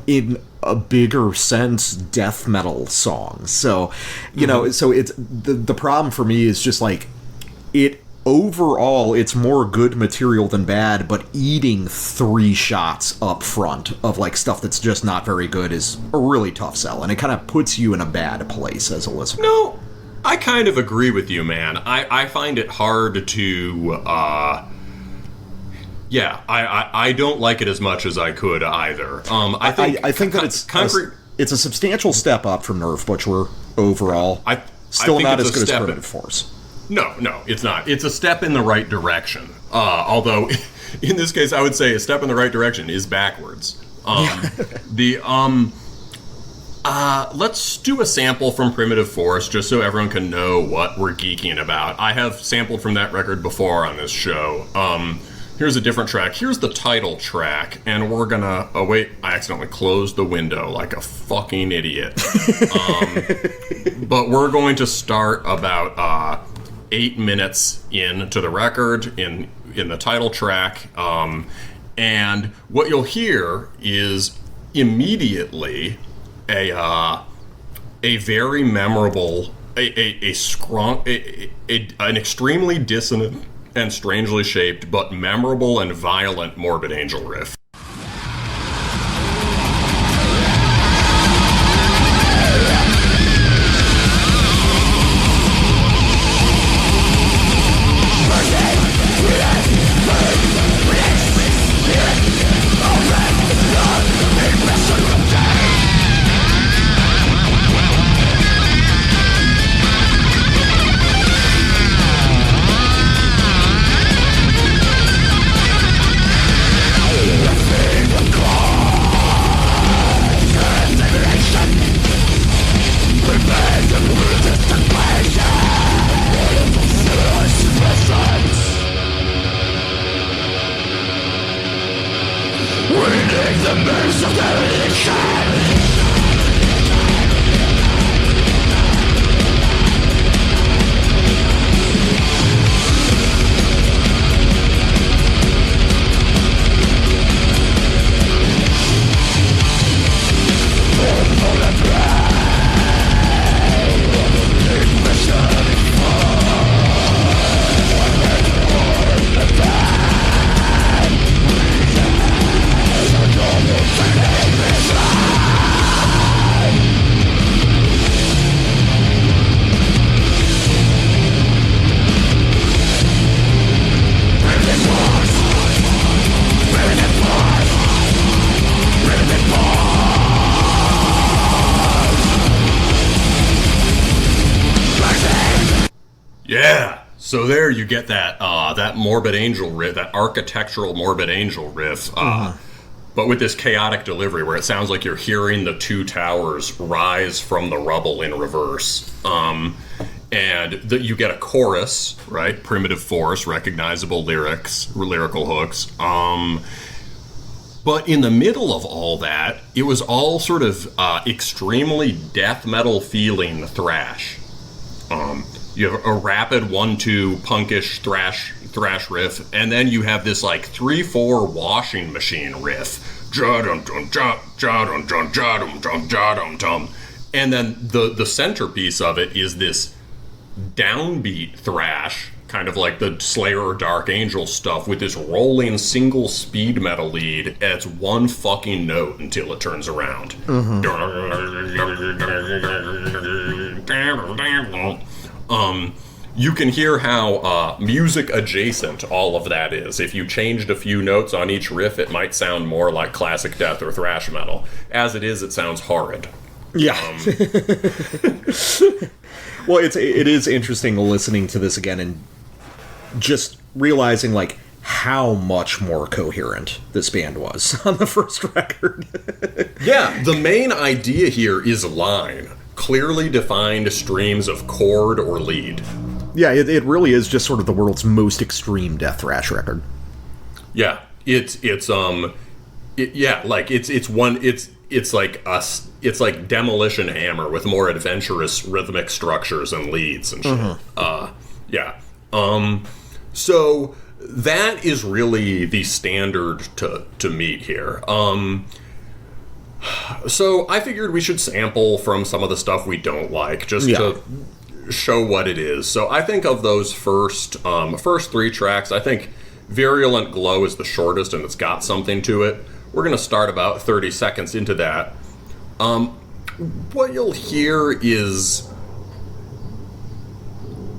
Speaker 1: in a bigger sense, death metal songs. So, so it's the problem for me is just like it. Overall, it's more good material than bad, but eating 3 shots up front of like stuff that's just not very good is a really tough sell, and it kind of puts you in a bad place as a listener.
Speaker 2: No, I kind of agree with you, man. I find it hard to, I don't like it as much as I could either.
Speaker 1: I think that it's a substantial step up from Nerve Butcherer overall. Still not as good as Primitive Force.
Speaker 2: No, it's not. It's a step in the right direction. Although, in this case, I would say a step in the right direction is backwards. Let's do a sample from Primitive Force, just so everyone can know what we're geeking about. I have sampled from that record before on this show. Here's a different track. Here's the title track, and we're gonna... Oh, wait, I accidentally closed the window like a fucking idiot. But we're going to start about 8 minutes into the record in the title track, and what you'll hear is immediately a very memorable, an extremely dissonant and strangely shaped but memorable and violent Morbid Angel riff. So there you get that that Morbid Angel riff, that architectural Morbid Angel riff, but with this chaotic delivery where it sounds like you're hearing the two towers rise from the rubble in reverse. And you get a chorus, right? Primitive force, recognizable lyrical hooks. But in the middle of all that, it was all sort of extremely death metal feeling thrash. You have a rapid 1-2 punkish thrash riff, and then you have this like 3-4 washing machine riff. And then the centerpiece of it is this downbeat thrash, kind of like the Slayer or Dark Angel stuff, with this rolling single speed metal lead, and it's one fucking note until it turns around. You can hear how music adjacent all of that is. If you changed a few notes on each riff, it might sound more like classic death or thrash metal. As it is, it sounds horrid.
Speaker 1: Yeah. Well, it is interesting listening to this again and just realizing, like, how much more coherent this band was on the first record.
Speaker 2: Yeah, the main idea here is line. Clearly defined streams of chord or lead.
Speaker 1: Yeah, it really is just sort of the world's most extreme death thrash record.
Speaker 2: Yeah, it's like Demolition Hammer with more adventurous rhythmic structures and leads and shit. So that is really the standard to meet here. So I figured we should sample from some of the stuff we don't like, just to show what it is. So I think of those first 3 tracks, I think Virulent Glow is the shortest and it's got something to it. We're going to start about 30 seconds into that. What you'll hear is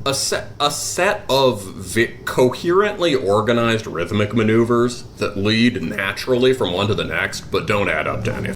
Speaker 2: a set of coherently organized rhythmic maneuvers that lead naturally from one to the next, but don't add up to anything.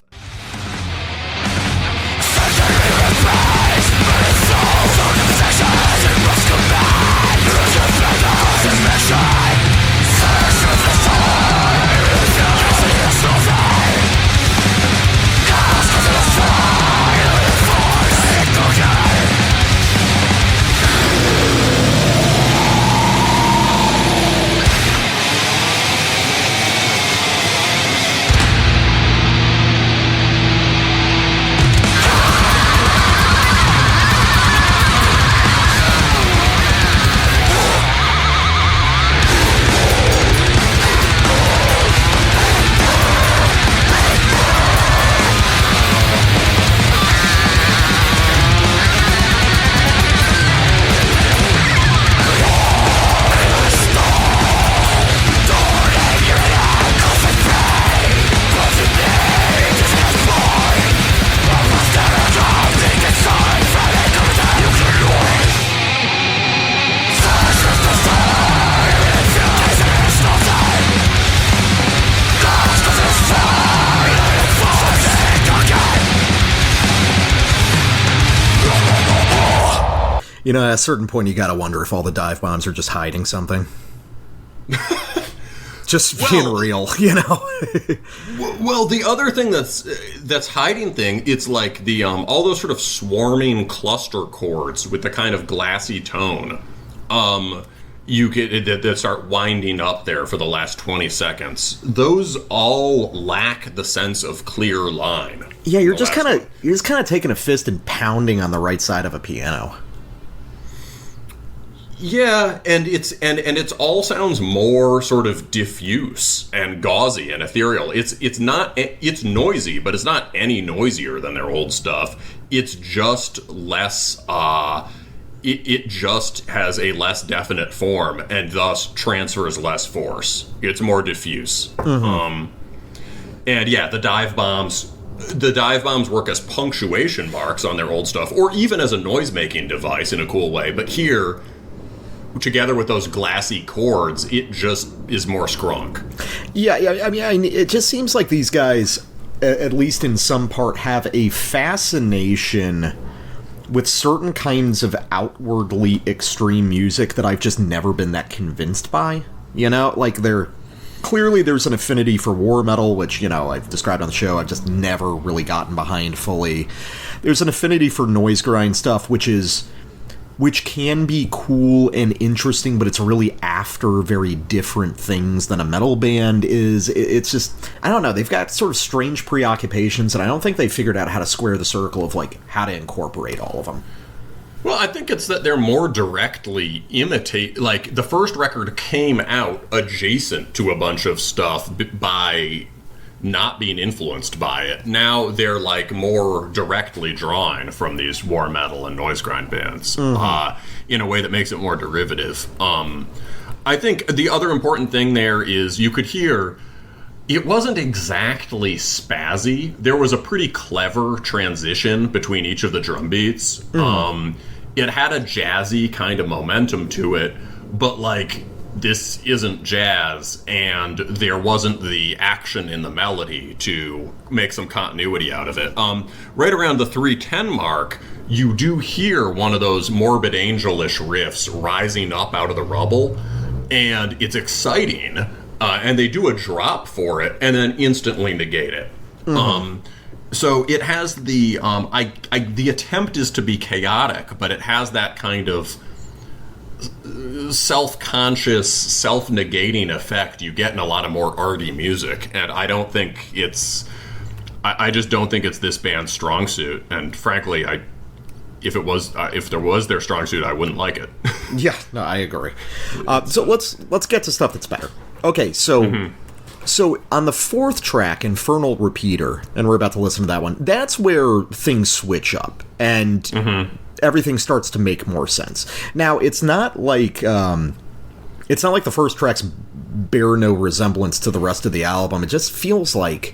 Speaker 1: You know, at a certain point, you gotta wonder if all the dive bombs are just hiding something. Just being real, you know?
Speaker 2: Well, the other thing that's hiding thing, it's like the all those sort of swarming cluster chords with the kind of glassy tone. You get that start winding up there for the last 20 seconds. Those all lack the sense of clear line.
Speaker 1: Yeah, you're just kind of taking a fist and pounding on the right side of a piano.
Speaker 2: Yeah, and it's all sounds more sort of diffuse and gauzy and ethereal. It's noisy, but it's not any noisier than their old stuff. It's just less. It just has a less definite form and thus transfers less force. It's more diffuse. Mm-hmm. And yeah, the dive bombs work as punctuation marks on their old stuff, or even as a noise-making device in a cool way. But here, together with those glassy chords, it just is more scrunk.
Speaker 1: Yeah, I mean, it just seems like these guys, at least in some part, have a fascination with certain kinds of outwardly extreme music that I've just never been that convinced by. You know, like clearly there's an affinity for war metal, which, you know, I've described on the show. I've just never really gotten behind fully. There's an affinity for noise grind stuff, which can be cool and interesting, but it's really after very different things than a metal band is. It's just, I don't know, they've got sort of strange preoccupations, and I don't think they figured out how to square the circle of, like, how to incorporate all of them.
Speaker 2: Well, I think it's that they're more directly like, the first record came out adjacent to a bunch of stuff by not being influenced by it. Now they're, like, more directly drawing from these war metal and noise grind bands in a way that makes it more derivative. I think the other important thing there is you could hear it wasn't exactly spazzy. There was a pretty clever transition between each of the drum beats. It had a jazzy kind of momentum to it, but, like, this isn't jazz, and there wasn't the action in the melody to make some continuity out of it. Right around the 3:10 mark, you do hear one of those Morbid Angel-ish riffs rising up out of the rubble, and it's exciting, and they do a drop for it, and then instantly negate it. So it has the the attempt is to be chaotic, but it has that kind of self-conscious, self-negating effect you get in a lot of more arty music, and I don't think I just don't think it's this band's strong suit. And frankly, if there was their strong suit, I wouldn't like it.
Speaker 1: Yeah, no, I agree. So let's get to stuff that's better. Okay, so. So, on the fourth track, Infernal Repeater, and we're about to listen to that one, that's where things switch up, and everything starts to make more sense. Now, it's not like the first tracks bear no resemblance to the rest of the album. It just feels like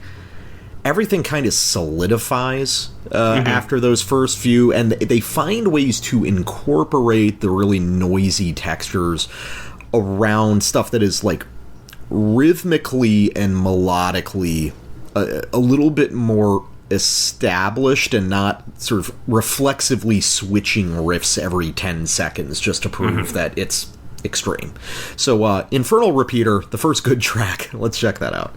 Speaker 1: everything kind of solidifies after those first few, and they find ways to incorporate the really noisy textures around stuff that is, like, rhythmically and melodically a little bit more established and not sort of reflexively switching riffs every 10 seconds just to prove that it's extreme. So, Infernal Repeater, the first good track. Let's check that out.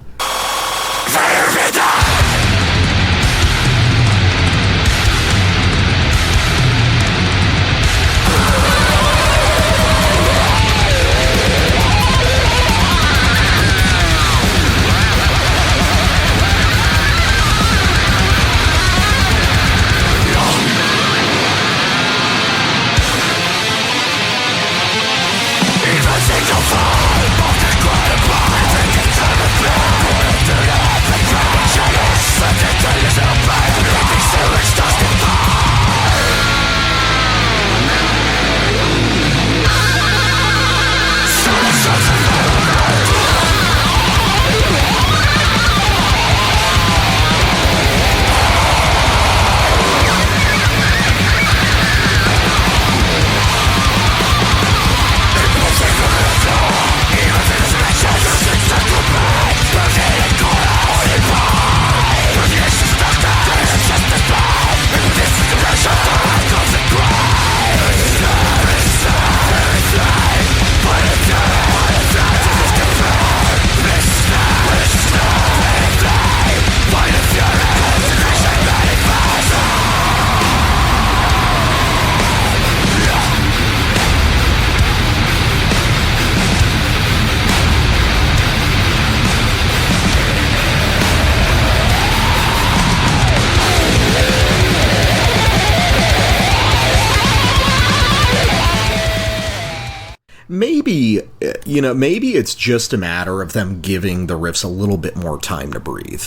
Speaker 1: Maybe it's just a matter of them giving the riffs a little bit more time to breathe.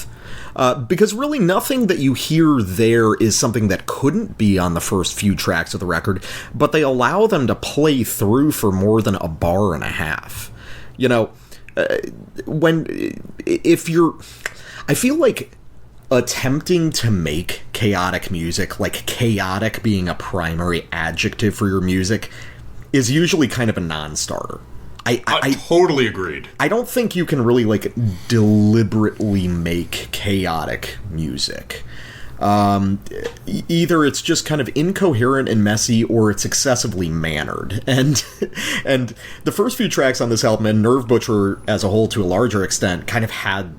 Speaker 1: Because really nothing that you hear there is something that couldn't be on the first few tracks of the record, but they allow them to play through for more than a bar and a half. You know, I feel like attempting to make chaotic music, like chaotic being a primary adjective for your music, is usually kind of a non-starter. I
Speaker 2: totally agreed.
Speaker 1: I don't think you can really, like, deliberately make chaotic music. Either it's just kind of incoherent and messy, or it's excessively mannered. And and the first few tracks on this album, and Nerve Butcher as a whole to a larger extent, kind of had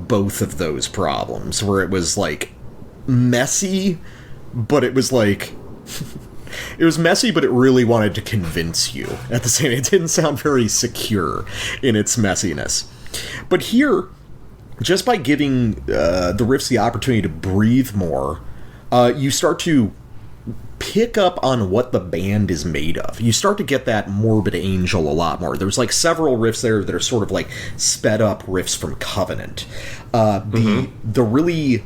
Speaker 1: both of those problems, where it was like messy, but it was like it was messy, but it really wanted to convince you at the same. It didn't sound very secure in its messiness. But here, just by giving the riffs the opportunity to breathe more, you start to pick up on what the band is made of. You start to get that Morbid Angel a lot more. There's like several riffs there that are sort of like sped up riffs from Covenant. The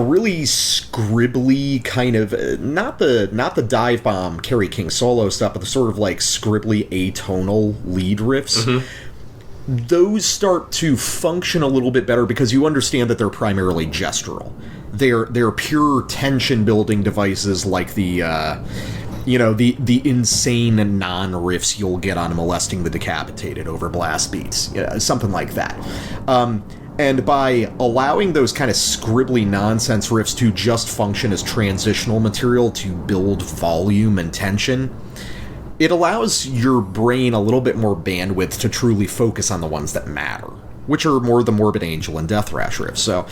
Speaker 1: really scribbly kind of not the dive bomb Kerry King solo stuff, but the sort of like scribbly atonal lead riffs. Those start to function a little bit better because you understand that they're primarily gestural. They're pure tension building devices, like the insane non-riffs you'll get on Molesting the Decapitated over blast beats, something like that. And by allowing those kind of scribbly nonsense riffs to just function as transitional material to build volume and tension, it allows your brain a little bit more bandwidth to truly focus on the ones that matter, which are more the Morbid Angel and deathrash riffs. So,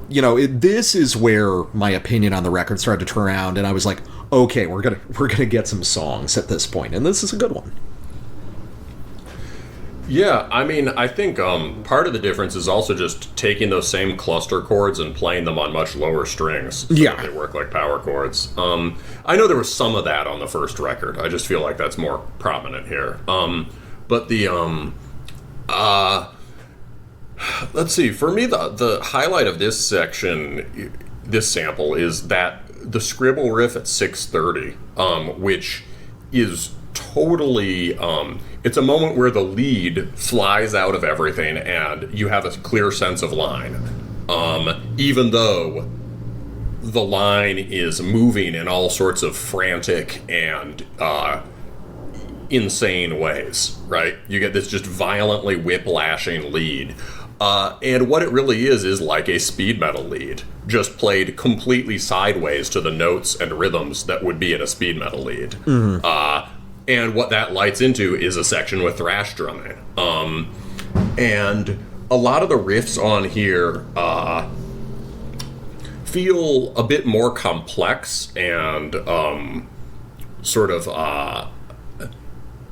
Speaker 1: this is where my opinion on the record started to turn around, and I was like, okay, we're gonna get some songs at this point, and this is a good one.
Speaker 2: Yeah, I mean, I think part of the difference is also just taking those same cluster chords and playing them on much lower strings. So that they work like power chords. I know there was some of that on the first record. I just feel like that's more prominent here. But the let's see. For me, the highlight of this section, this sample, is that the scribble riff at 6:30, which is totally it's a moment where the lead flies out of everything and you have a clear sense of line, even though the line is moving in all sorts of frantic and insane ways, right? You get this just violently whiplashing lead, and what it really is like a speed metal lead, just played completely sideways to the notes and rhythms that would be in a speed metal lead. And what that lights into is a section with thrash drumming. And a lot of the riffs on here feel a bit more complex and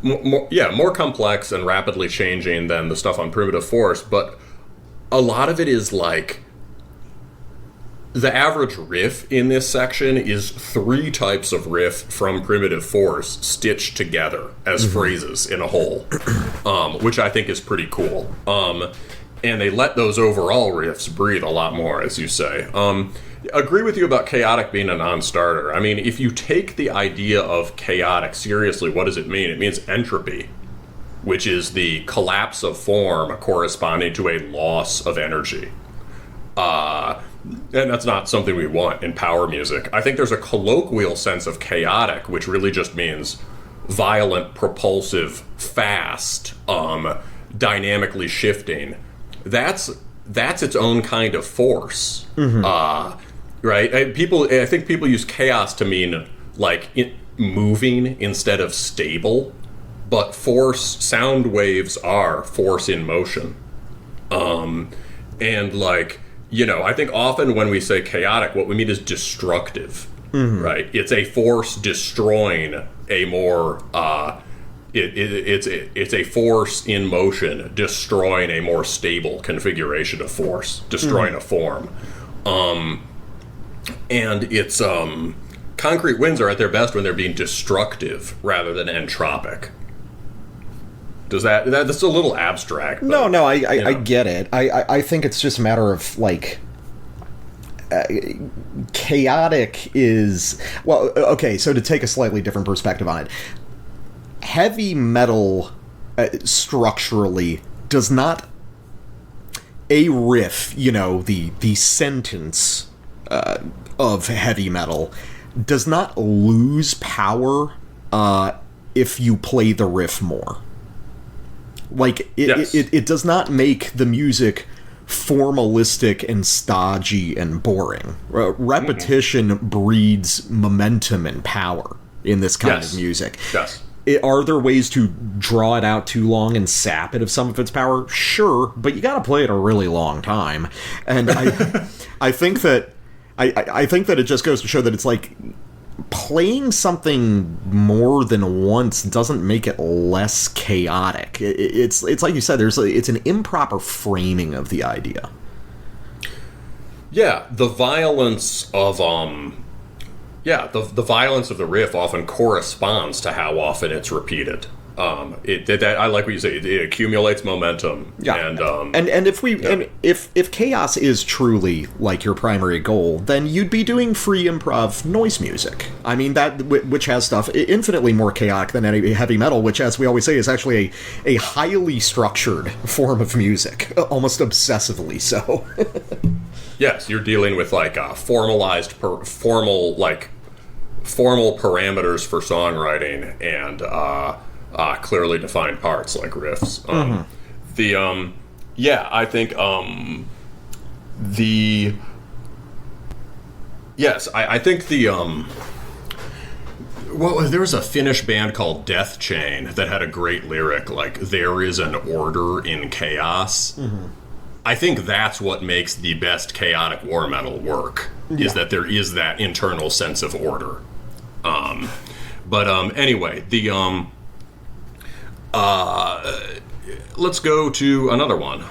Speaker 2: more complex and rapidly changing than the stuff on Primitive Force, but a lot of it is like the average riff in this section is 3 types of riff from Primitive Force stitched together as phrases in a whole, which I think is pretty cool. And they let those overall riffs breathe a lot more, as you say. Agree with you about chaotic being a non-starter. I mean, if you take the idea of chaotic seriously, what does it mean? It means entropy, which is the collapse of form corresponding to a loss of energy. And that's not something we want in power music. I think there's a colloquial sense of chaotic, which really just means violent, propulsive, fast, dynamically shifting. That's its own kind of force, right? I think people use chaos to mean like moving instead of stable, but force, sound waves are force in motion, and like. I think often when we say chaotic, what we mean is destructive, right? It's a force destroying a more, it's a force in motion destroying a more stable configuration of force, destroying a form. And it's, concrete winds are at their best when they're being destructive rather than entropic. That's a little abstract. But,
Speaker 1: No, I get it. I think it's just a matter of, like, chaotic is... Well, okay, so to take a slightly different perspective on it, heavy metal, structurally, does not... A riff, the sentence of heavy metal, does not lose power if you play the riff more. Like, it does not make the music formalistic and stodgy and boring. Repetition breeds momentum and power in this kind of music.
Speaker 2: Yes.
Speaker 1: Are there ways to draw it out too long and sap it of some of its power? Sure, but you gotta play it a really long time. And I think that I think that it just goes to show that it's like playing something more than once doesn't make it less chaotic. It's like you said, it's an improper framing of the idea.
Speaker 2: Yeah, the violence of the violence of the riff often corresponds to how often it's repeated. I like what you say. It accumulates momentum.
Speaker 1: Yeah, and if chaos is truly like your primary goal, then you'd be doing free improv noise music. I mean which has stuff infinitely more chaotic than any heavy metal, which, as we always say, is actually a highly structured form of music, almost obsessively so.
Speaker 2: Yes, you're dealing with like formalized, formal parameters for songwriting and clearly defined parts like riffs. I think there was a Finnish band called Death Chain that had a great lyric like, "There is an order in chaos." I think that's what makes the best chaotic war metal work, is that there is that internal sense of order. Anyway, let's go to another one.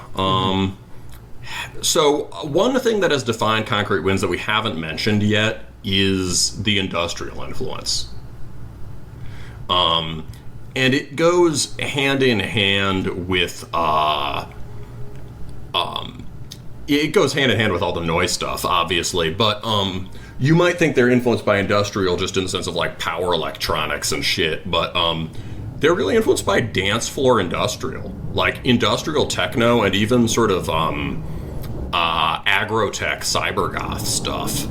Speaker 2: So one thing that has defined Concrete Winds that we haven't mentioned yet is the industrial influence. And it goes hand in hand with it goes hand in hand with all the noise stuff, obviously, but you might think they're influenced by industrial just in the sense of like power electronics and shit, but they're really influenced by dance floor industrial, like industrial techno and even sort of agrotech cybergoth stuff.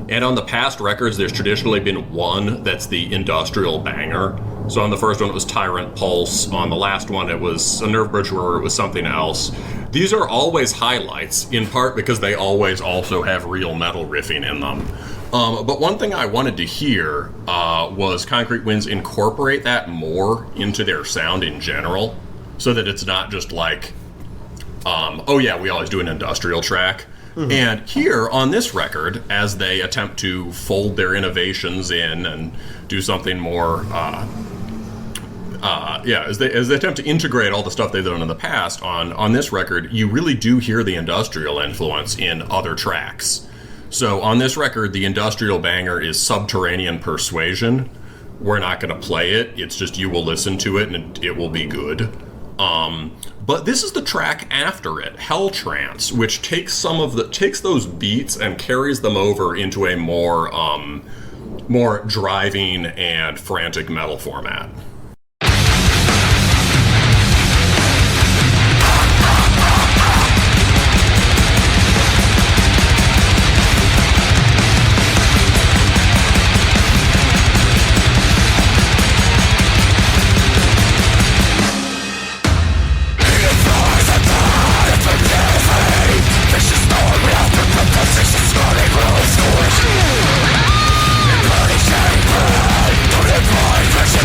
Speaker 2: And on the past records, there's traditionally been one that's the industrial banger. So on the first one, it was Tyrant Pulse. On the last one, it was a Nerve Bridge where it was something else. These are always highlights, in part because they always also have real metal riffing in them. But one thing I wanted to hear was Concrete Winds incorporate that more into their sound in general, so that it's not just like, we always do an industrial track. And here on this record, as they attempt to fold their innovations in and do something more, as they attempt to integrate all the stuff they've done in the past, on this record, you really do hear the industrial influence in other tracks. So on this record, the industrial banger is Subterranean Persuasion. We're not going to play it. It's just you will listen to it and it will be good. But this is the track after it, Hell Trance, which takes those beats and carries them over into a more driving and frantic metal format.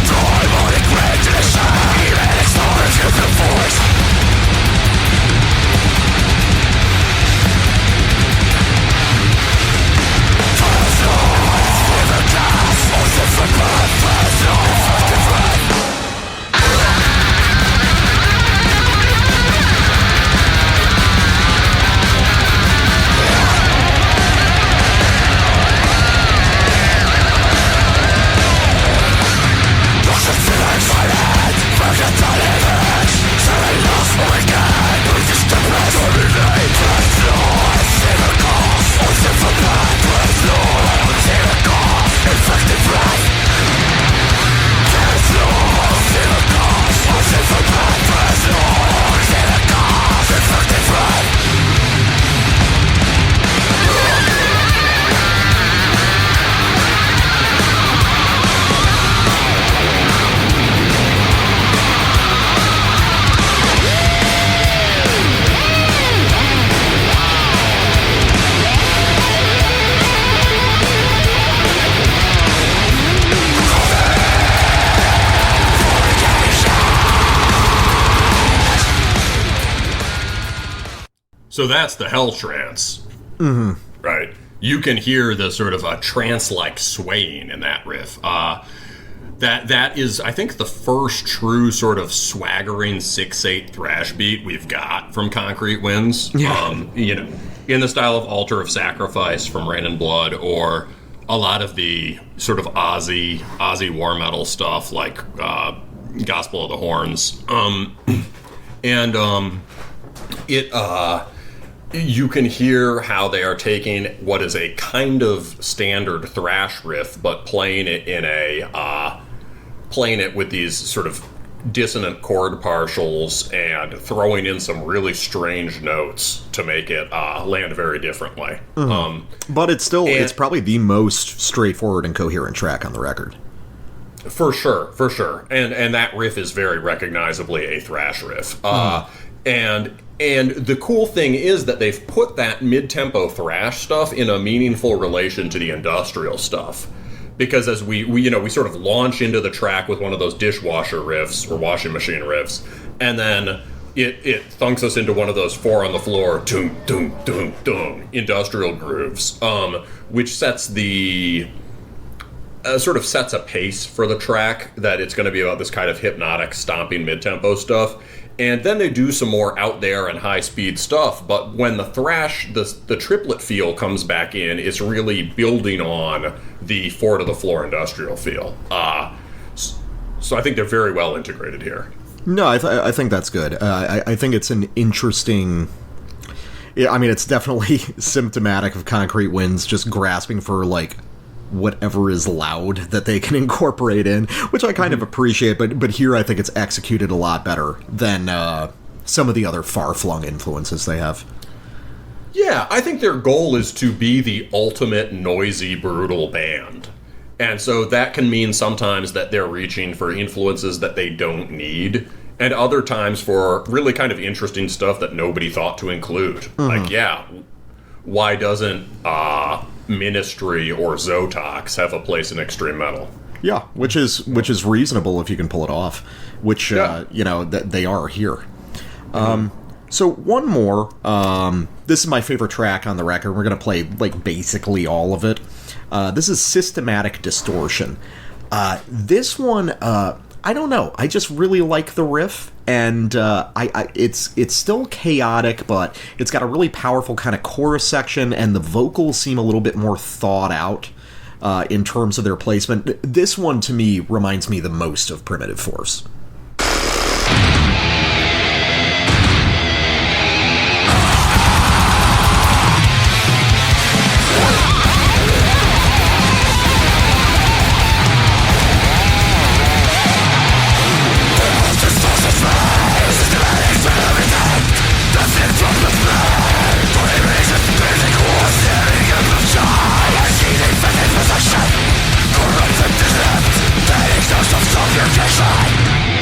Speaker 4: Drive
Speaker 2: So that's the hell trance. Mm-hmm. Right? You can hear the sort of a trance-like swaying in that riff. That is, I think, the first true sort of swaggering 6/8 thrash beat we've got from Concrete Winds.
Speaker 1: Yeah.
Speaker 2: In the style of Altar of Sacrifice from Rain and Blood, or a lot of the sort of Aussie war metal stuff like Gospel of the Horns. You can hear how they are taking what is a kind of standard thrash riff, but playing it with these sort of dissonant chord partials and throwing in some really strange notes to make it land very differently. Mm-hmm.
Speaker 1: But it's probably the most straightforward and coherent track on the record.
Speaker 2: For sure. And that riff is very recognizably a thrash riff. And the cool thing is that they've put that mid-tempo thrash stuff in a meaningful relation to the industrial stuff. Because as we sort of launch into the track with one of those dishwasher riffs or washing machine riffs, and then it thunks us into one of those 4 on the floor, doom, doom, doom, doom, industrial grooves, which sets sets a pace for the track that it's going to be about this kind of hypnotic, stomping mid-tempo stuff. And then they do some more out there and high-speed stuff, but when the thrash, the triplet feel comes back in, it's really building on the 4 to the floor industrial feel. So I think they're very well integrated here.
Speaker 1: No, I think that's good. I think it's an interesting... Yeah, I mean, it's definitely symptomatic of Concrete Winds just grasping for, like, whatever is loud that they can incorporate in, which I kind of appreciate, but here I think it's executed a lot better than some of the other far-flung influences they have.
Speaker 2: Yeah, I think their goal is to be the ultimate noisy, brutal band. And so that can mean sometimes that they're reaching for influences that they don't need, and other times for really kind of interesting stuff that nobody thought to include. Mm-hmm. Like, yeah, why doesn't Ministry or Xotox have a place in extreme metal?
Speaker 1: Yeah, which is reasonable if you can pull it off, which they are here. So one more. This is my favorite track on the record. We're gonna play like basically all of it. This is Systematic Distortion. This one, I don't know. I just really like the riff, and it's still chaotic, but it's got a really powerful kind of chorus section, and the vocals seem a little bit more thought out in terms of their placement. This one, to me, reminds me the most of Primitive Force.
Speaker 4: Corrupted, they exhaust of communication.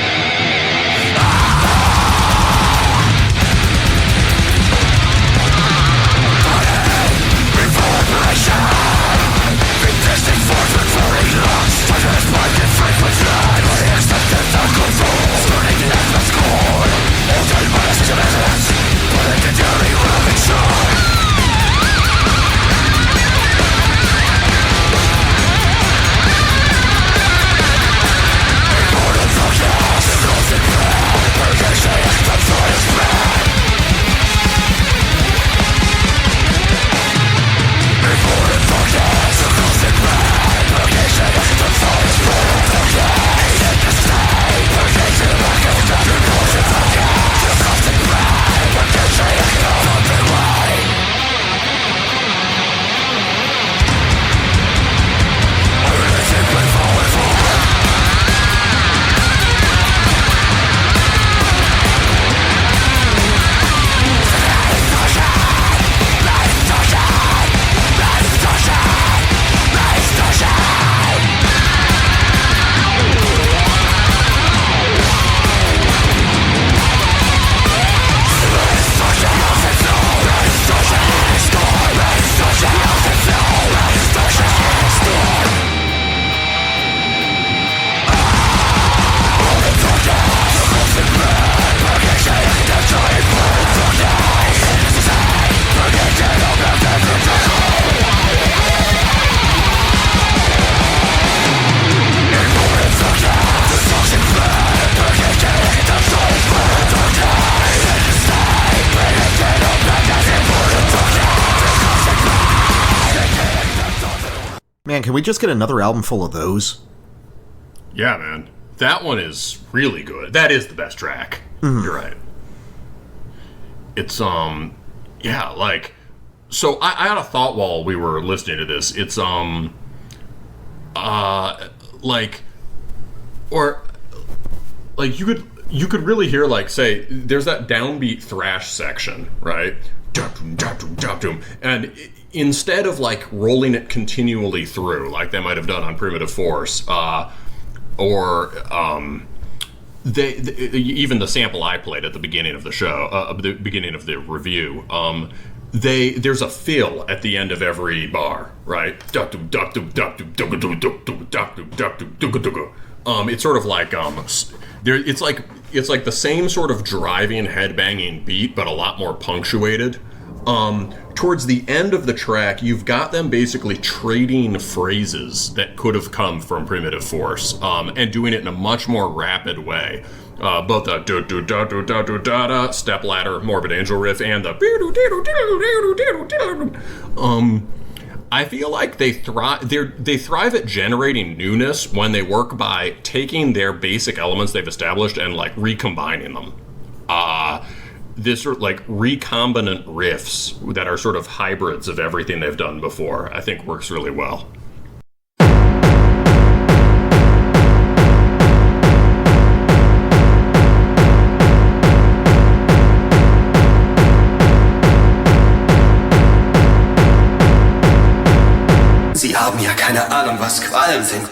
Speaker 1: Man, can we just get another album full of those?
Speaker 2: Yeah, man. That one is really good. That is the best track. You're right. It's, yeah, like... So, I had a thought while we were listening to this. It's, like... Or... Like, you could really hear, like, say, there's that downbeat thrash section, right? And instead of, like, rolling it continually through, like they might have done on Primitive Force, even the sample I played at the beginning of the show, the beginning of the review, there's a fill at the end of every bar, right? It's sort of like it's like the same sort of driving, headbanging beat, but a lot more punctuated. Towards the end of the track, you've got them basically trading phrases that could have come from Primitive Force, and doing it in a much more rapid way. Both the do-do-da-do-da-do-da-da, step ladder, Morbid Angel riff, and the I feel like they thrive at generating newness when they work by taking their basic elements they've established and like recombining them. This sort of like recombinant riffs that are sort of hybrids of everything they've done before, I think works really well.
Speaker 4: Sie haben ja keine Ahnung, was Qualen sind.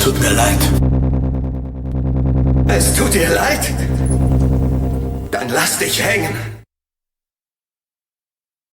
Speaker 4: tut mir leid. Es tut dir leid? Dann lass dich hängen.